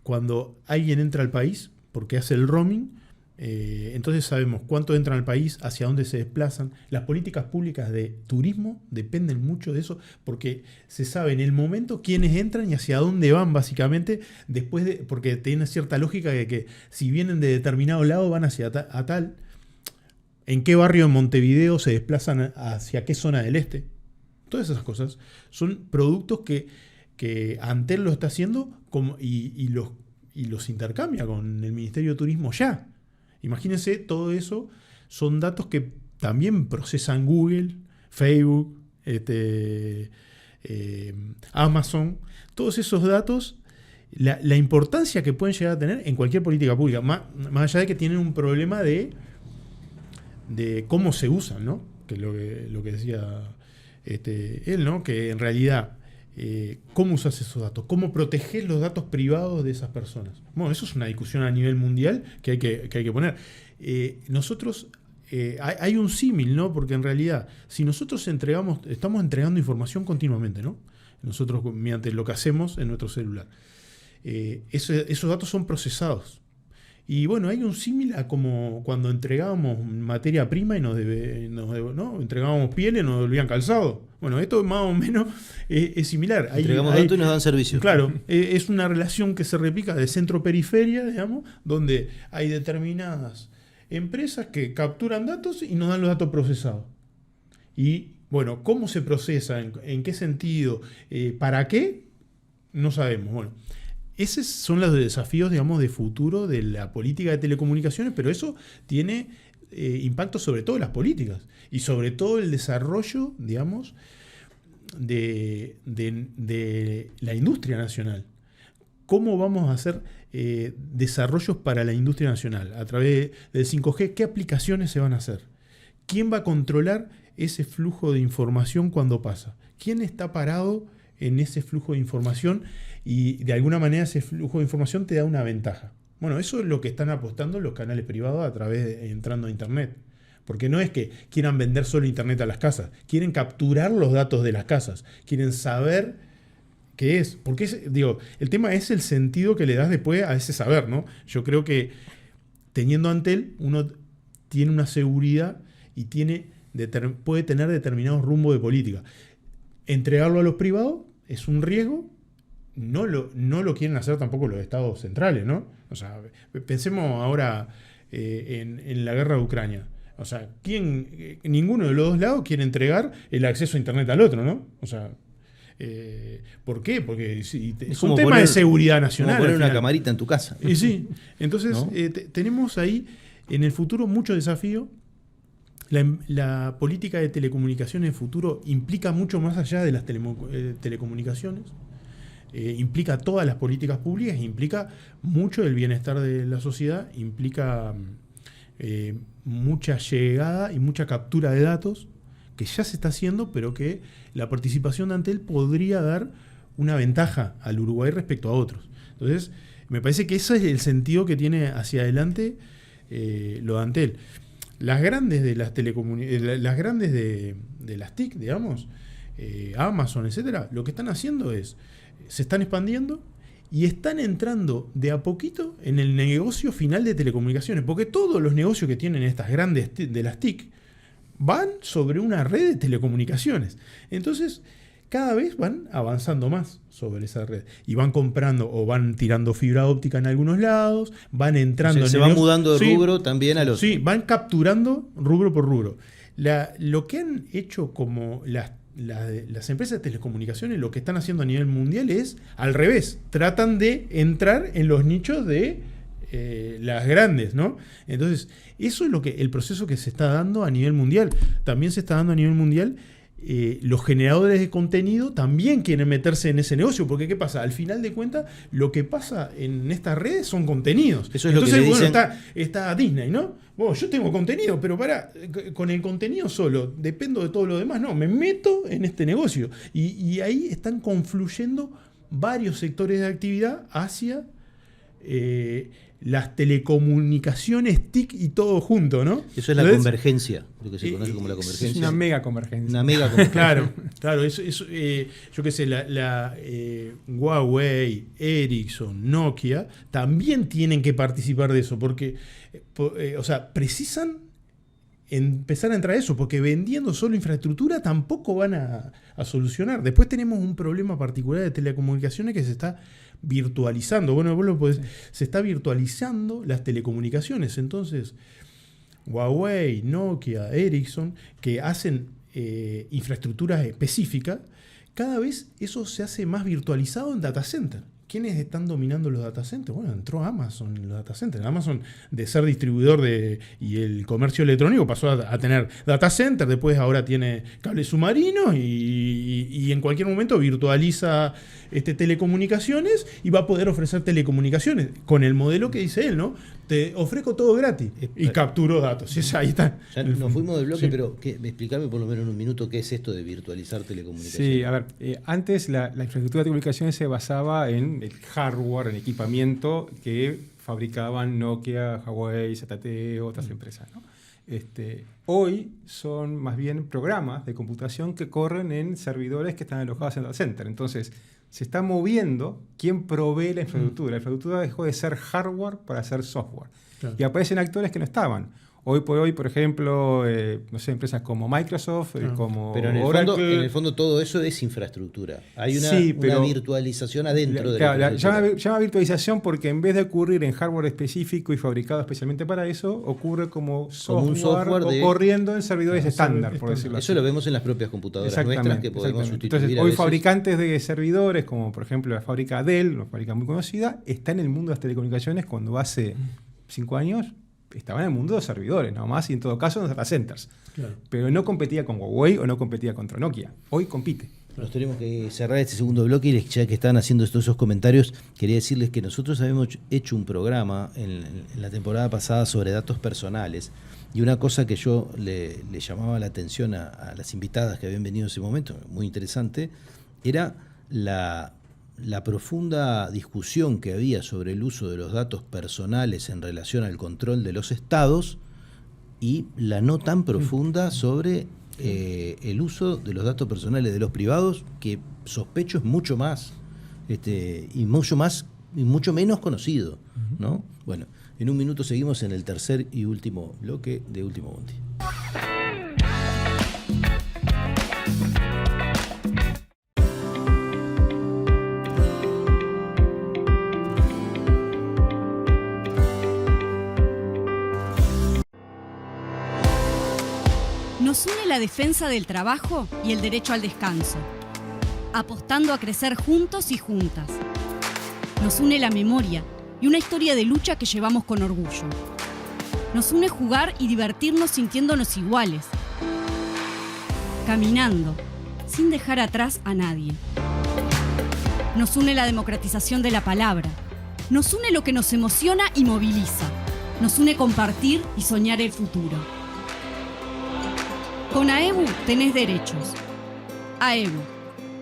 cuando alguien entra al país, porque hace el roaming, entonces sabemos cuánto entran al país, hacia dónde se desplazan. Las políticas públicas de turismo dependen mucho de eso, porque se sabe en el momento quiénes entran y hacia dónde van, básicamente, porque tiene cierta lógica de que si vienen de determinado lado van hacia tal. ¿En qué barrio de Montevideo se desplazan hacia qué zona del este? Todas esas cosas son productos que Antel lo está haciendo y los intercambia con el Ministerio de Turismo ya. Imagínense, todo eso son datos que también procesan Google, Facebook, Amazon. Todos esos datos, la importancia que pueden llegar a tener en cualquier política pública, más allá de que tienen un problema de cómo se usan, ¿no? Que es lo que decía él, ¿no? Que en realidad, ¿cómo usas esos datos? ¿Cómo proteges los datos privados de esas personas? Bueno, eso es una discusión a nivel mundial que hay que poner. Nosotros, hay un símil, ¿no? Porque en realidad, si nosotros estamos entregando información continuamente, ¿no? Nosotros, mediante lo que hacemos en nuestro celular. Esos datos son procesados. Y bueno, hay un símil a como cuando entregábamos materia prima y ¿no? entregábamos pieles y nos devolvían calzado. Bueno, esto más o menos es similar. Entregamos datos y nos dan servicio. Claro, es una relación que se replica de centro-periferia, digamos, donde hay determinadas empresas que capturan datos y nos dan los datos procesados. Y bueno, ¿cómo se procesa? ¿En qué sentido? ¿Para qué? No sabemos. Bueno, esos son los desafíos, digamos, de futuro de la política de telecomunicaciones, pero eso tiene impacto sobre todo en las políticas y sobre todo el desarrollo, digamos, de la industria nacional. ¿Cómo vamos a hacer desarrollos para la industria nacional? A través del 5G, ¿qué aplicaciones se van a hacer? ¿Quién va a controlar ese flujo de información cuando pasa? ¿Quién está parado en ese flujo de información? Y de alguna manera ese flujo de información te da una ventaja. Bueno, eso es lo que están apostando los canales privados a través de entrando a Internet. Porque no es que quieran vender solo Internet a las casas, quieren capturar los datos de las casas, quieren saber qué es. Porque el tema es el sentido que le das después a ese saber, ¿no? Yo creo que teniendo Antel, uno tiene una seguridad y puede tener determinados rumbos de política. Entregarlo a los privados es un riesgo. No lo quieren hacer tampoco los estados centrales, ¿no? O sea, pensemos ahora en la guerra de Ucrania. O sea, ninguno de los dos lados quiere entregar el acceso a Internet al otro, ¿no? O sea, ¿por qué? Porque es un tema de seguridad nacional. Como poner una camarita en tu casa. Y sí, entonces ¿no? Tenemos ahí en el futuro mucho desafío. La política de telecomunicaciones en el futuro implica mucho más allá de las telecomunicaciones. Implica todas las políticas públicas, implica mucho el bienestar de la sociedad, implica mucha llegada y mucha captura de datos que ya se está haciendo, pero que la participación de Antel podría dar una ventaja al Uruguay respecto a otros. Entonces, me parece que ese es el sentido que tiene hacia adelante lo de Antel. Las grandes de las las grandes de las TIC, digamos, Amazon, etcétera, lo que están haciendo es se están expandiendo y están entrando de a poquito en el negocio final de telecomunicaciones, porque todos los negocios que tienen estas grandes de las TIC van sobre una red de telecomunicaciones. Entonces, cada vez van avanzando más sobre esa red y van comprando o van tirando fibra óptica en algunos lados, van entrando se van mudando de rubro también a los... Sí, van capturando rubro por rubro. Lo que han hecho como las empresas de telecomunicaciones, lo que están haciendo a nivel mundial es al revés. Tratan de entrar en los nichos de las grandes, ¿no? Entonces, eso es el proceso que se está dando a nivel mundial. También se está dando a nivel mundial. Los generadores de contenido también quieren meterse en ese negocio, porque ¿qué pasa? Al final de cuentas, lo que pasa en estas redes son contenidos. Eso es entonces, lo que le dicen... está Disney, ¿no? Bueno, yo tengo contenido, pero con el contenido solo, dependo de todo lo demás. No, me meto en este negocio. Y ahí están confluyendo varios sectores de actividad hacia las telecomunicaciones TIC y todo junto, ¿no? Eso es la convergencia, lo que se conoce como la convergencia. Es una mega convergencia. Una mega convergencia. Claro, yo qué sé, Huawei, Ericsson, Nokia también tienen que participar de eso, porque, precisan empezar a entrar a eso, porque vendiendo solo infraestructura tampoco van a solucionar. Después tenemos un problema particular de telecomunicaciones que se está virtualizando. Bueno, vos lo podés, se está virtualizando las telecomunicaciones. Entonces, Huawei, Nokia, Ericsson, que hacen infraestructuras específicas, cada vez eso se hace más virtualizado en data center. ¿Quiénes están dominando los data centers? Bueno, entró Amazon en los data centers. Amazon, de ser distribuidor y el comercio electrónico, pasó a tener data center, después ahora tiene cables submarinos y en cualquier momento virtualiza telecomunicaciones y va a poder ofrecer telecomunicaciones con el modelo que dice él, ¿no? te ofrezco todo gratis y capturo datos. Ahí está. Ya nos fuimos del bloque, Sí. pero explícame por lo menos en un minuto qué es esto de virtualizar telecomunicaciones. Sí, a ver, antes la infraestructura de comunicaciones se basaba en el hardware, en equipamiento que fabricaban Nokia, Huawei, ZTE, otras empresas, ¿no? Hoy son más bien programas de computación que corren en servidores que están alojados en el data center. Entonces, se está moviendo quién provee la infraestructura. La infraestructura dejó de ser hardware para ser software. Claro. Y aparecen actores que no estaban. Hoy por hoy, por ejemplo, no sé, empresas como Microsoft, como Pero en el fondo todo eso es infraestructura. Hay una virtualización adentro de la infraestructura. llama virtualización porque en vez de ocurrir en hardware específico y fabricado especialmente para eso, ocurre como un software o corriendo en servidores estándar, por decirlo así. Eso lo vemos en las propias computadoras nuestras que podemos sustituir. Entonces, hoy fabricantes de servidores, como por ejemplo la fábrica Dell, una fábrica muy conocida, está en el mundo de las telecomunicaciones cuando hace 5 años estaba en el mundo de los servidores, nada más, y en todo caso en los data centers. Claro. Pero no competía con Huawei o no competía contra Nokia. Hoy compite. Nos tenemos que cerrar este segundo bloque y ya que están haciendo todos esos comentarios, quería decirles que nosotros habíamos hecho un programa en la temporada pasada sobre datos personales y una cosa que yo le llamaba la atención a las invitadas que habían venido en ese momento, muy interesante, era la profunda discusión que había sobre el uso de los datos personales en relación al control de los estados y la no tan profunda sobre el uso de los datos personales de los privados, que sospecho es mucho más y mucho menos conocido, ¿no? Bueno, en un minuto seguimos en el tercer y último bloque de Último Bondi. Nos une la defensa del trabajo y el derecho al descanso, apostando a crecer juntos y juntas. Nos une la memoria y una historia de lucha que llevamos con orgullo. Nos une jugar y divertirnos sintiéndonos iguales, caminando, sin dejar atrás a nadie. Nos une la democratización de la palabra. Nos une lo que nos emociona y moviliza. Nos une compartir y soñar el futuro. Con AEBU tenés derechos. AEBU,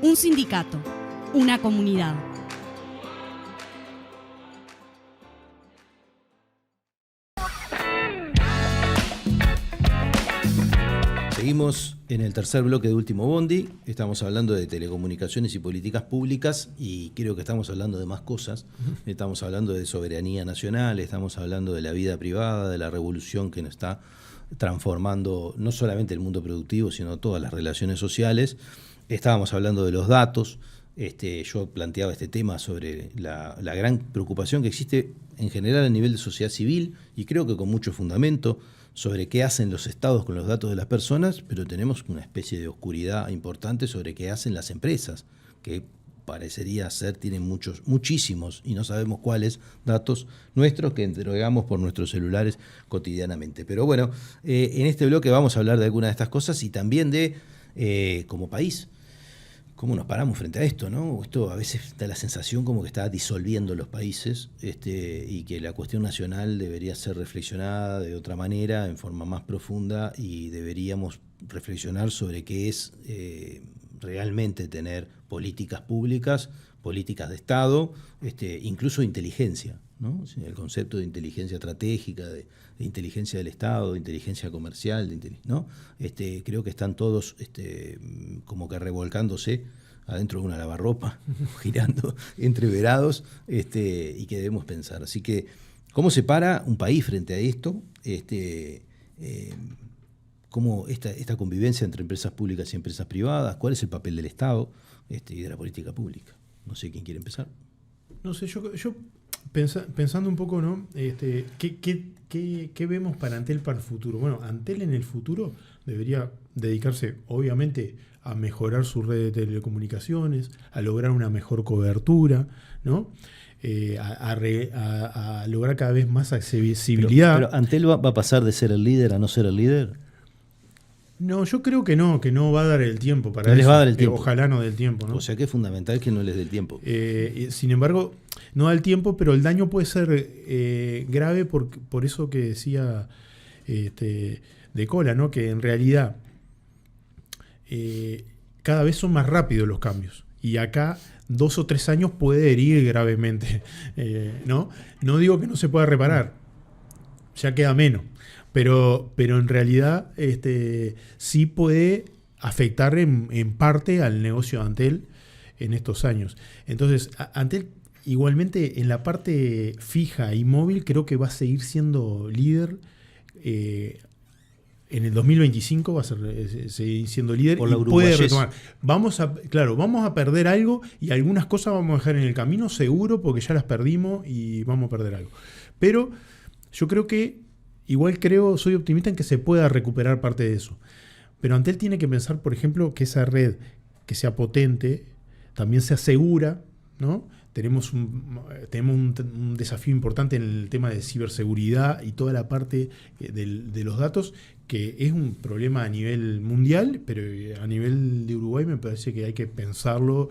un sindicato, una comunidad. Seguimos en el tercer bloque de Último Bondi. Estamos hablando de telecomunicaciones y políticas públicas y creo que estamos hablando de más cosas. Estamos hablando de soberanía nacional, estamos hablando de la vida privada, de la revolución que nos está transformando no solamente el mundo productivo, sino todas las relaciones sociales. Estábamos hablando de los datos. Yo planteaba este tema sobre la gran preocupación que existe en general a nivel de sociedad civil, y creo que con mucho fundamento, sobre qué hacen los estados con los datos de las personas, pero tenemos una especie de oscuridad importante sobre qué hacen las empresas, que parecería ser, tienen muchísimos, y no sabemos cuáles datos nuestros que entregamos por nuestros celulares cotidianamente. Pero bueno, en este bloque vamos a hablar de algunas de estas cosas y también de, como país, cómo nos paramos frente a esto, ¿no? Esto a veces da la sensación como que está disolviendo los países, y que la cuestión nacional debería ser reflexionada de otra manera, en forma más profunda, y deberíamos reflexionar sobre qué es realmente tener políticas públicas, políticas de Estado, incluso inteligencia, ¿no? O sea, el concepto de inteligencia estratégica, de inteligencia del Estado, de inteligencia comercial, ¿no? Creo que están todos como que revolcándose adentro de una lavarropa, girando entreverados, y que debemos pensar. Así que, ¿cómo se para un país frente a esto? ¿Cómo esta convivencia entre empresas públicas y empresas privadas? ¿Cuál es el papel del Estado y de la política pública? No sé quién quiere empezar. No sé, yo pensando un poco, ¿no? ¿Qué vemos para Antel para el futuro? Bueno, Antel en el futuro debería dedicarse, obviamente, a mejorar su red de telecomunicaciones, a lograr una mejor cobertura, ¿no? A lograr cada vez más accesibilidad. Pero Antel va a pasar de ser el líder a no ser el líder. No, yo creo que no va a dar el tiempo para no eso. Les va a dar el tiempo. Ojalá no dé el tiempo, ¿no? O sea que es fundamental que no les dé el tiempo. Sin embargo, no da el tiempo, pero el daño puede ser grave por eso que decía De Cola, ¿no? Que en realidad cada vez son más rápidos los cambios. Y acá 2 o 3 años puede herir gravemente, ¿no? No digo que no se pueda reparar, ya queda menos. Pero en realidad sí puede afectar en parte al negocio de Antel en estos años. Entonces, Antel igualmente en la parte fija y móvil creo que va a seguir siendo líder. En el 2025 va a seguir siendo líder por la y puede uruguayés. retomar. Vamos a perder algo y algunas cosas vamos a dejar en el camino, seguro, porque ya las perdimos y vamos a perder algo. Pero yo creo que soy optimista en que se pueda recuperar parte de eso. Pero Antel tiene que pensar, por ejemplo, que esa red que sea potente también sea segura, ¿no? Tenemos un desafío importante en el tema de ciberseguridad y toda la parte de los datos, que es un problema a nivel mundial, pero a nivel de Uruguay me parece que hay que pensarlo.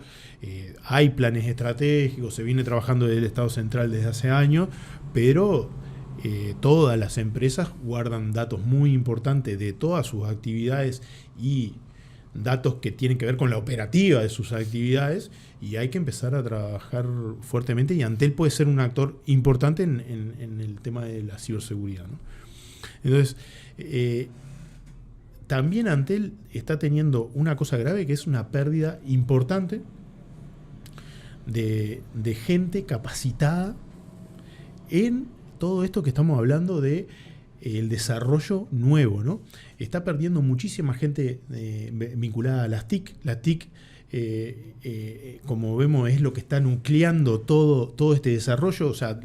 Hay planes estratégicos, se viene trabajando desde el Estado Central desde hace años, pero todas las empresas guardan datos muy importantes de todas sus actividades y datos que tienen que ver con la operativa de sus actividades, y hay que empezar a trabajar fuertemente, y Antel puede ser un actor importante en el tema de la ciberseguridad, ¿no? Entonces, también Antel está teniendo una cosa grave, que es una pérdida importante de gente capacitada en todo esto que estamos hablando de el desarrollo nuevo, ¿no? Está perdiendo muchísima gente vinculada a las TIC. La TIC, como vemos, es lo que está nucleando todo este desarrollo. O sea,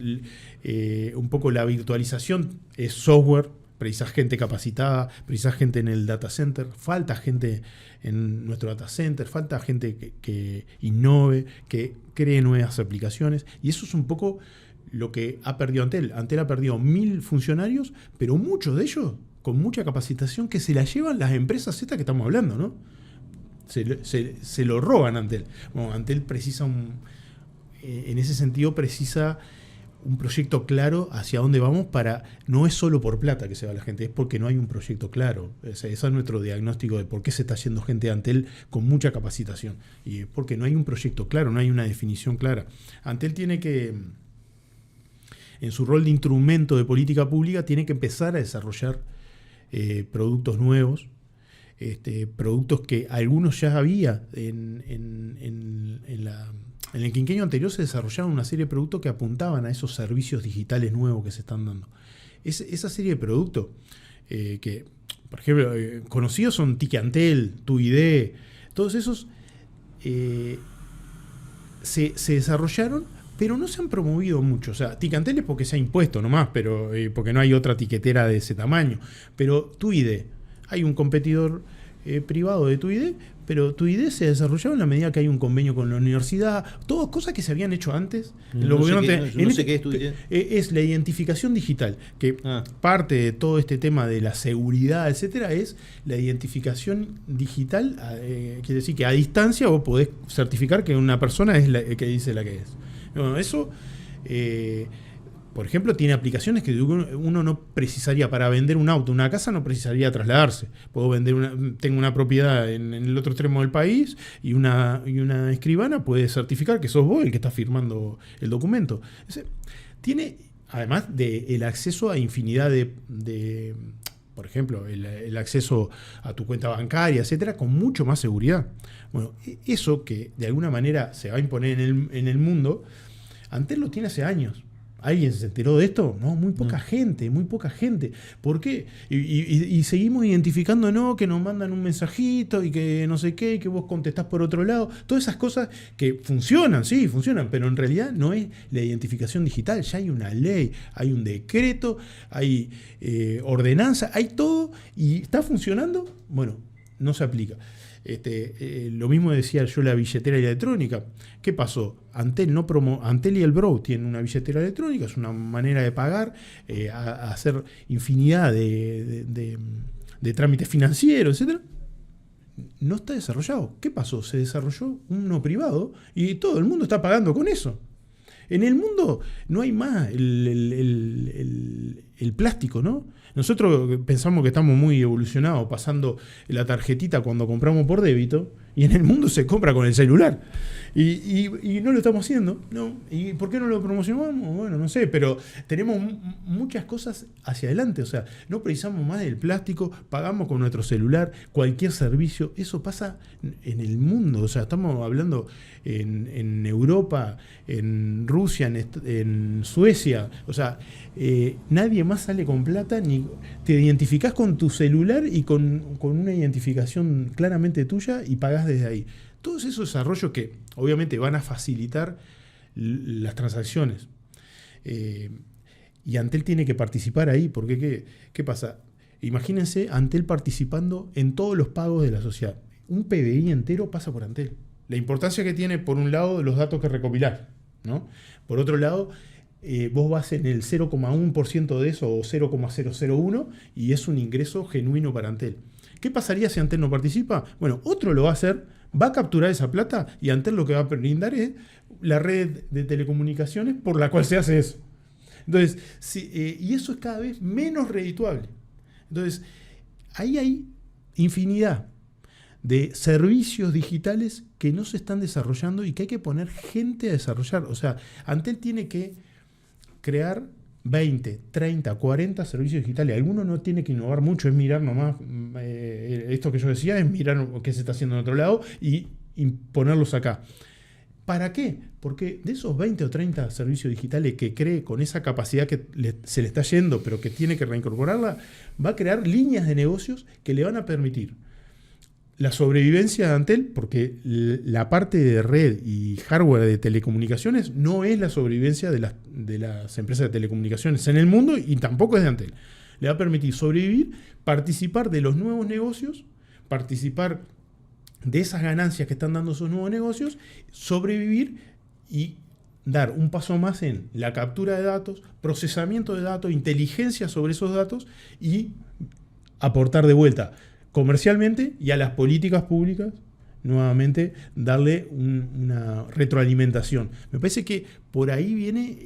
un poco la virtualización es software, precisa gente capacitada, precisa gente en el data center, falta gente en nuestro data center, falta gente que innove, que cree nuevas aplicaciones, y eso es un poco lo que ha perdido Antel. Antel ha perdido 1000 funcionarios, pero muchos de ellos con mucha capacitación que se la llevan las empresas estas que estamos hablando, ¿no? Se lo roban a Antel. Bueno, Antel precisa en ese sentido precisa un proyecto claro hacia dónde vamos. No es solo por plata que se va la gente, es porque no hay un proyecto claro. Ese es nuestro diagnóstico de por qué se está yendo gente de Antel con mucha capacitación. Y es porque no hay un proyecto claro, no hay una definición clara. Antel tiene que, en su rol de instrumento de política pública, tiene que empezar a desarrollar productos nuevos, productos que algunos ya había en el quinquenio anterior. Se desarrollaron una serie de productos que apuntaban a esos servicios digitales nuevos que se están dando. Esa serie de productos que, por ejemplo, conocidos son Ticantel, TuID, todos esos se desarrollaron, pero no se han promovido mucho. O sea, Ticantel es porque se ha impuesto nomás, pero porque no hay otra tiquetera de ese tamaño. Pero TuID, hay un competidor privado de TuID, pero TuID se desarrollaba en la medida que hay un convenio con la universidad, todas cosas que se habían hecho antes. No sé qué es TuID. Es la identificación digital, que parte de todo este tema de la seguridad, etcétera, es la identificación digital. Quiere decir que a distancia vos podés certificar que una persona es la que dice la que es. Bueno, eso, por ejemplo, tiene aplicaciones que uno no precisaría para vender un auto, una casa, no precisaría trasladarse. Tengo una propiedad en el otro extremo del país y una escribana puede certificar que sos vos el que está firmando el documento. Tiene, además del acceso a infinidad de por ejemplo, el acceso a tu cuenta bancaria, etcétera, con mucho más seguridad. Bueno, eso que de alguna manera se va a imponer en el mundo, Antel lo tiene hace años. ¿Alguien se enteró de esto? No, muy poca gente, muy poca gente. ¿Por qué? Y seguimos identificando, no, que nos mandan un mensajito y que no sé qué, y que vos contestás por otro lado. Todas esas cosas que funcionan, sí, funcionan, pero en realidad no es la identificación digital. Ya hay una ley, hay un decreto, hay ordenanza, hay todo, y está funcionando. Bueno, no se aplica. Lo mismo decía yo, la billetera electrónica. ¿Qué pasó? Antel y el Bro tienen una billetera electrónica, es una manera de pagar, hacer infinidad de de trámites financieros, etc., no está desarrollado. ¿Qué pasó? Se desarrolló uno privado y todo el mundo está pagando con eso. En el mundo no hay más el plástico, ¿no? Nosotros pensamos que estamos muy evolucionados pasando la tarjetita cuando compramos por débito, y en el mundo se compra con el celular. Y no lo estamos haciendo, ¿no? ¿Y por qué no lo promocionamos? Bueno, no sé, pero tenemos muchas cosas hacia adelante. O sea, no precisamos más del plástico, pagamos con nuestro celular, cualquier servicio. Eso pasa en el mundo. O sea, estamos hablando en Europa, en Rusia, en Suecia. O sea, nadie más sale con plata, ni te identificás con tu celular y con una identificación claramente tuya y pagás desde ahí. Todos esos desarrollos que obviamente van a facilitar las transacciones. Y Antel tiene que participar ahí, porque ¿qué pasa? Imagínense Antel participando en todos los pagos de la sociedad. Un PBI entero pasa por Antel. La importancia que tiene, por un lado, los datos que recopilás, ¿no? Por otro lado, vos vas en el 0,1% de eso o 0,001 y es un ingreso genuino para Antel. ¿Qué pasaría si Antel no participa? Bueno, otro lo va a hacer, va a capturar esa plata y Antel lo que va a brindar es la red de telecomunicaciones por la cual se hace eso. Entonces, y eso es cada vez menos redituable. Entonces, ahí hay infinidad de servicios digitales que no se están desarrollando y que hay que poner gente a desarrollar. O sea, Antel tiene que crear 20, 30, 40 servicios digitales. Alguno no tiene que innovar mucho, es mirar nomás, esto que yo decía, es mirar qué se está haciendo en otro lado y ponerlos acá. ¿Para qué? Porque de esos 20 o 30 servicios digitales que cree con esa capacidad que se le está yendo, pero que tiene que reincorporarla, va a crear líneas de negocios que le van a permitir la sobrevivencia de Antel, porque la parte de red y hardware de telecomunicaciones no es la sobrevivencia de las empresas de telecomunicaciones en el mundo y tampoco es de Antel. Le va a permitir sobrevivir, participar de los nuevos negocios, participar de esas ganancias que están dando esos nuevos negocios, sobrevivir y dar un paso más en la captura de datos, procesamiento de datos, inteligencia sobre esos datos y aportar de vuelta comercialmente y a las políticas públicas, nuevamente, darle una retroalimentación. Me parece que por ahí viene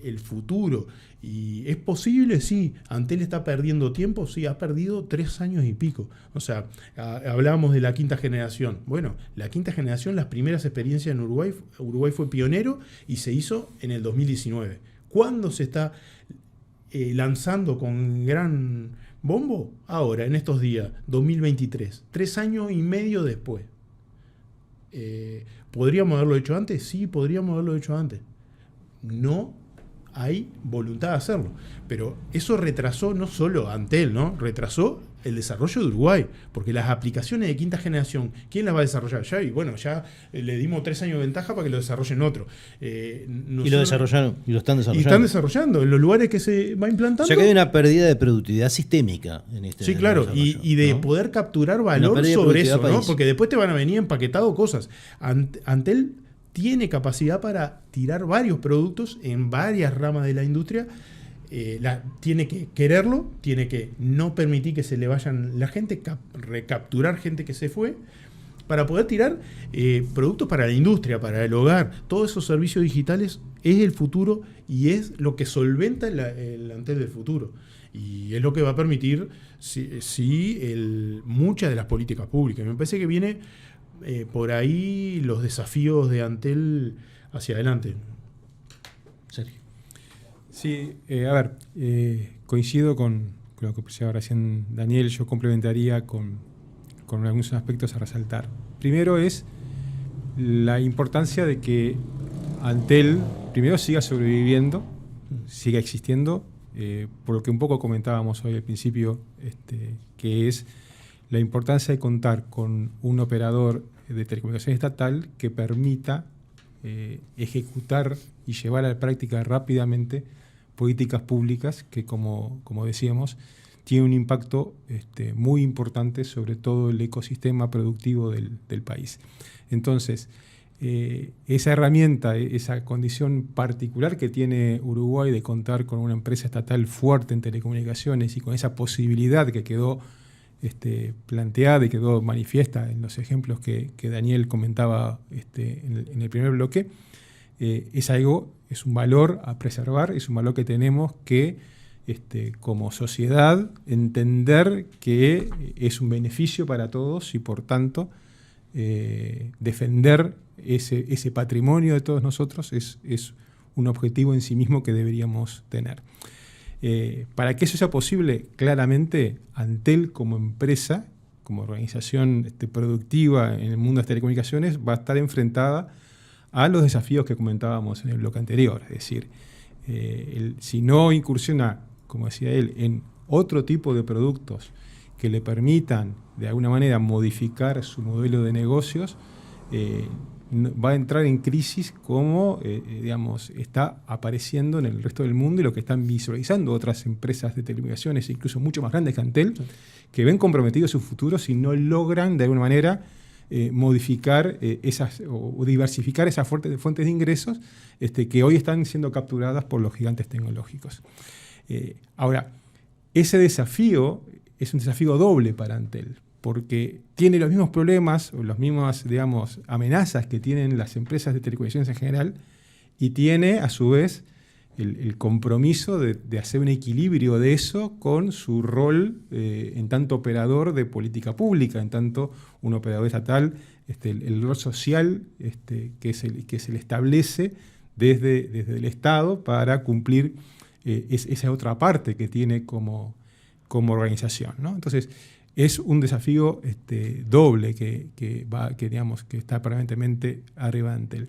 el futuro. ¿Y es posible? Sí. ¿Antel está perdiendo tiempo? Sí, ha perdido 3 años y pico. O sea, hablábamos de la quinta generación. Bueno, la quinta generación, las primeras experiencias en Uruguay fue pionero y se hizo en el 2019. ¿Cuándo se está lanzando con gran bombo? Ahora, en estos días, 2023, 3 años y medio después. ¿Podríamos haberlo hecho antes? Sí, podríamos haberlo hecho antes. No hay voluntad de hacerlo. Pero eso retrasó no solo a Antel, ¿no? Retrasó el desarrollo de Uruguay, porque las aplicaciones de quinta generación, ¿quién las va a desarrollar? Ya, y bueno, ya le dimos 3 años de ventaja para que lo desarrollen otro. Y lo desarrollaron, y lo están desarrollando. Y están desarrollando en los lugares que se va implantando. O sea que hay una pérdida de productividad sistémica en este. Sí, claro, y de ¿no? poder capturar valor sobre eso, ¿no? Porque después te van a venir empaquetados cosas. Antel tiene capacidad para tirar varios productos en varias ramas de la industria. Tiene que quererlo, tiene que no permitir que se le vayan la gente, recapturar gente que se fue, para poder tirar productos para la industria, para el hogar. Todos esos servicios digitales es el futuro y es lo que solventa el Antel del futuro. Y es lo que va a permitir muchas de las políticas públicas. Me parece que viene por ahí los desafíos de Antel hacia adelante. Sergio. Sí, a ver, coincido con lo que decía recién Daniel. Yo complementaría con algunos aspectos a resaltar. Primero es la importancia de que Antel primero siga sobreviviendo, siga existiendo, por lo que un poco comentábamos hoy al principio, que es la importancia de contar con un operador de telecomunicaciones estatal que permita ejecutar y llevar a la práctica rápidamente políticas públicas que, como decíamos, tienen un impacto muy importante sobre todo el ecosistema productivo del país. Entonces, esa herramienta, esa condición particular que tiene Uruguay de contar con una empresa estatal fuerte en telecomunicaciones y con esa posibilidad que quedó planteada y quedó manifiesta en los ejemplos que Daniel comentaba en el primer bloque, es un valor a preservar, es un valor que tenemos que, como sociedad, entender que es un beneficio para todos y, por tanto, defender ese patrimonio de todos nosotros es un objetivo en sí mismo que deberíamos tener. Para que eso sea posible, claramente, Antel como empresa, como organización productiva en el mundo de las telecomunicaciones, va a estar enfrentada a los desafíos que comentábamos en el bloque anterior. Es decir, si no incursiona, como decía él, en otro tipo de productos que le permitan, de alguna manera, modificar su modelo de negocios, va a entrar en crisis como está apareciendo en el resto del mundo y lo que están visualizando otras empresas de telecomunicaciones, incluso mucho más grandes que Antel, que ven comprometido su futuro si no logran, de alguna manera, modificar o diversificar esas fuentes de ingresos que hoy están siendo capturadas por los gigantes tecnológicos. Ahora, ese desafío es un desafío doble para Antel, porque tiene los mismos problemas o las mismas, amenazas que tienen las empresas de telecomunicaciones en general, y tiene, a su vez, el compromiso de hacer un equilibrio de eso con su rol en tanto operador de política pública, en tanto un operador estatal, el rol social que se le establece desde el Estado para cumplir esa otra parte que tiene como organización, ¿no? Entonces, es un desafío doble que está permanentemente arriba de Antel.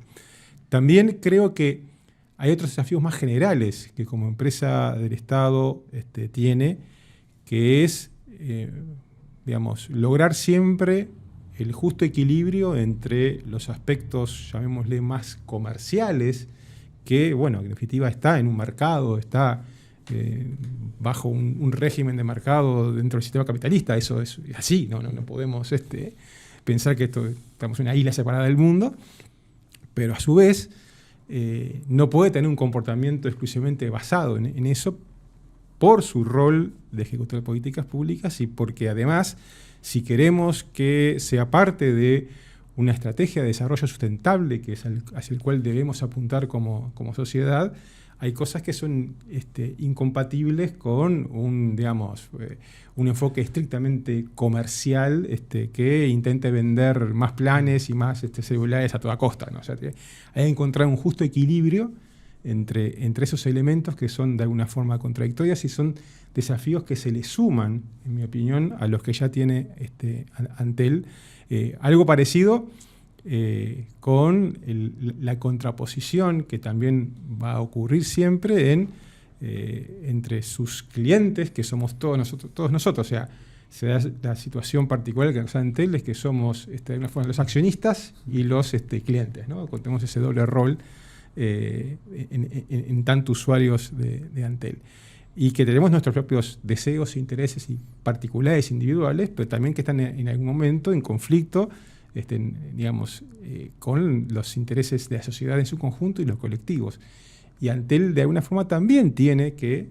También creo que hay otros desafíos más generales que como empresa del Estado tiene, que es lograr siempre el justo equilibrio entre los aspectos, llamémosle, más comerciales, que, en definitiva está en un mercado, está bajo un régimen de mercado dentro del sistema capitalista. Eso es así, no podemos pensar que estamos en una isla separada del mundo, pero a su vez no puede tener un comportamiento exclusivamente basado en eso por su rol de ejecutor de políticas públicas y porque además, si queremos que sea parte de una estrategia de desarrollo sustentable que es hacia el cual debemos apuntar como sociedad, hay cosas que son incompatibles con un enfoque estrictamente comercial que intente vender más planes y más celulares a toda costa, ¿no? O sea, hay que encontrar un justo equilibrio entre esos elementos que son de alguna forma contradictorios y son desafíos que se le suman, en mi opinión, a los que ya tiene Antel. Algo parecido con la contraposición que también va a ocurrir siempre entre sus clientes, que somos todos nosotros. O sea, se da la situación particular que nos da Antel, es que somos de alguna forma los accionistas y los clientes, ¿no? Tenemos ese doble rol en tanto usuarios de Antel. Y que tenemos nuestros propios deseos, intereses y particulares individuales, pero también que están en algún momento en conflicto con los intereses de la sociedad en su conjunto y los colectivos. Y Antel, de alguna forma, también tiene que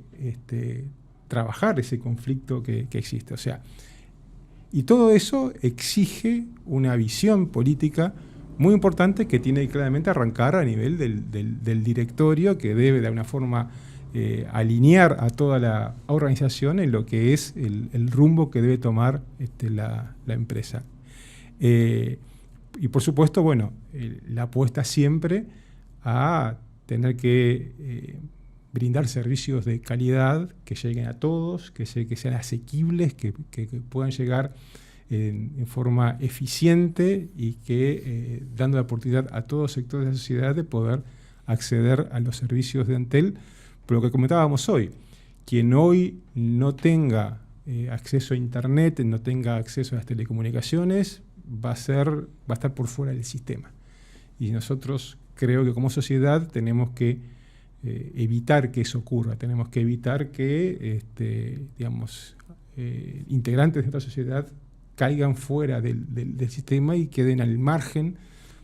trabajar ese conflicto que existe. O sea, y todo eso exige una visión política muy importante que tiene que claramente arrancar a nivel del directorio, que debe, de alguna forma, alinear a toda la organización en lo que es el rumbo que debe tomar la empresa. Y por supuesto, la apuesta siempre a tener que brindar servicios de calidad que lleguen a todos, que sean asequibles, que puedan llegar en forma eficiente y que dando la oportunidad a todos los sectores de la sociedad de poder acceder a los servicios de Antel. Por lo que comentábamos hoy, quien hoy no tenga acceso a Internet, no tenga acceso a las telecomunicaciones, va a estar por fuera del sistema. Y nosotros creo que como sociedad tenemos que evitar que eso ocurra, tenemos que evitar que integrantes de nuestra sociedad caigan fuera del sistema y queden al margen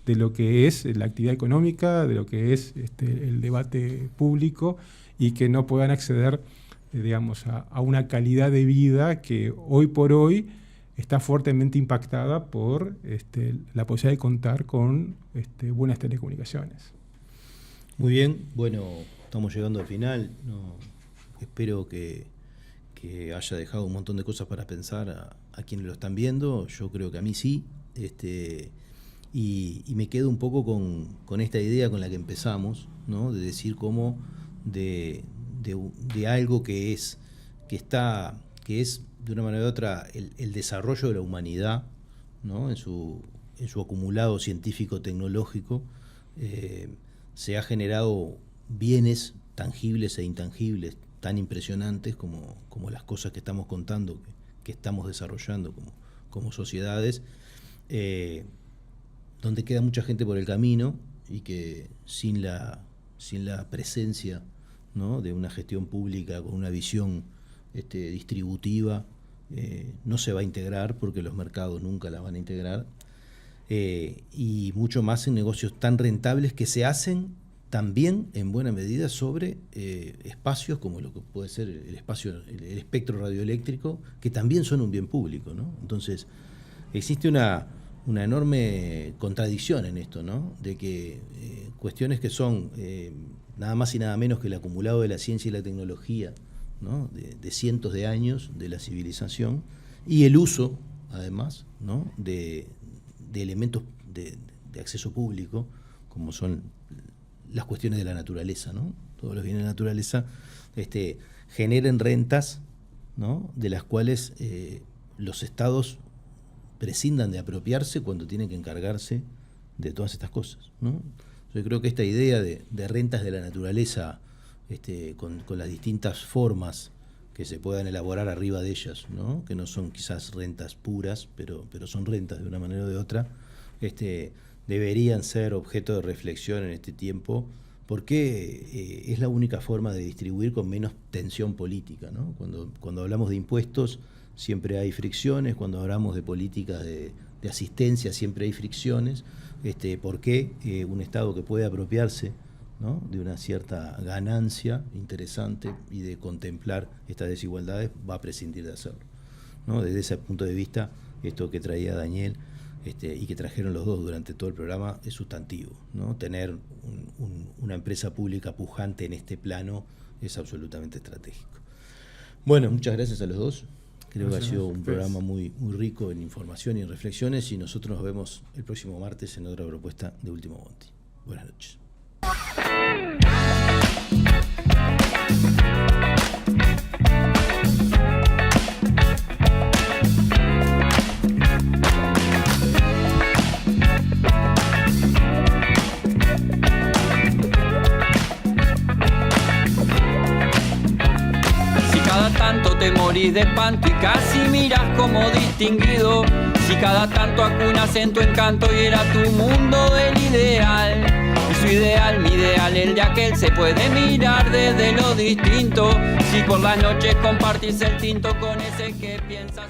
de lo que es la actividad económica, de lo que es el debate público y que no puedan acceder a una calidad de vida que hoy por hoy está fuertemente impactada por la posibilidad de contar con buenas telecomunicaciones. Muy bien, bueno, estamos llegando al final. Espero que haya dejado un montón de cosas para pensar a quienes lo están viendo. Yo creo que a mí sí. Y me quedo un poco con esta idea con la que empezamos, ¿no? De decir cómo de algo que es de una manera u otra el desarrollo de la humanidad, ¿no? en su acumulado científico-tecnológico, se ha generado bienes tangibles e intangibles tan impresionantes como las cosas que estamos contando, que estamos desarrollando como sociedades, donde queda mucha gente por el camino y que sin la presencia, ¿no? de una gestión pública con una visión distributiva, no se va a integrar, porque los mercados nunca la van a integrar, y mucho más en negocios tan rentables que se hacen también en buena medida sobre espacios como lo que puede ser el espectro radioeléctrico, que también son un bien público, ¿no? Entonces existe una enorme contradicción en esto, ¿no? De que cuestiones que son nada más y nada menos que el acumulado de la ciencia y la tecnología, ¿no? de cientos de años de la civilización, y el uso, además, ¿no? de elementos de acceso público, como son las cuestiones de la naturaleza, ¿no? Todos los bienes de la naturaleza generen rentas, ¿no? de las cuales los estados prescindan de apropiarse cuando tienen que encargarse de todas estas cosas, ¿no? Yo creo que esta idea de rentas de la naturaleza, con las distintas formas que se puedan elaborar arriba de ellas, ¿no? Que no son quizás rentas puras, pero son rentas de una manera o de otra, deberían ser objeto de reflexión en este tiempo, porque es la única forma de distribuir con menos tensión política, ¿no? Cuando hablamos de impuestos siempre hay fricciones, cuando hablamos de políticas de asistencia siempre hay fricciones. ¿Por qué un Estado que puede apropiarse, ¿no? de una cierta ganancia interesante y de contemplar estas desigualdades va a prescindir de hacerlo, ¿no? Desde ese punto de vista, esto que traía Daniel y que trajeron los dos durante todo el programa es sustantivo, ¿no? Tener una empresa pública pujante en este plano es absolutamente estratégico. Bueno, muchas gracias a los dos. Creo que ha sido un programa muy, muy rico en información y en reflexiones, y nosotros nos vemos el próximo martes en otra propuesta de Último Bondi. Buenas noches. Te morís de espanto y casi miras como distinguido. Si cada tanto acunas en tu encanto y era tu mundo del ideal. Y su ideal, mi ideal, el de aquel, se puede mirar desde lo distinto. Si por las noches compartís el tinto con ese que piensas.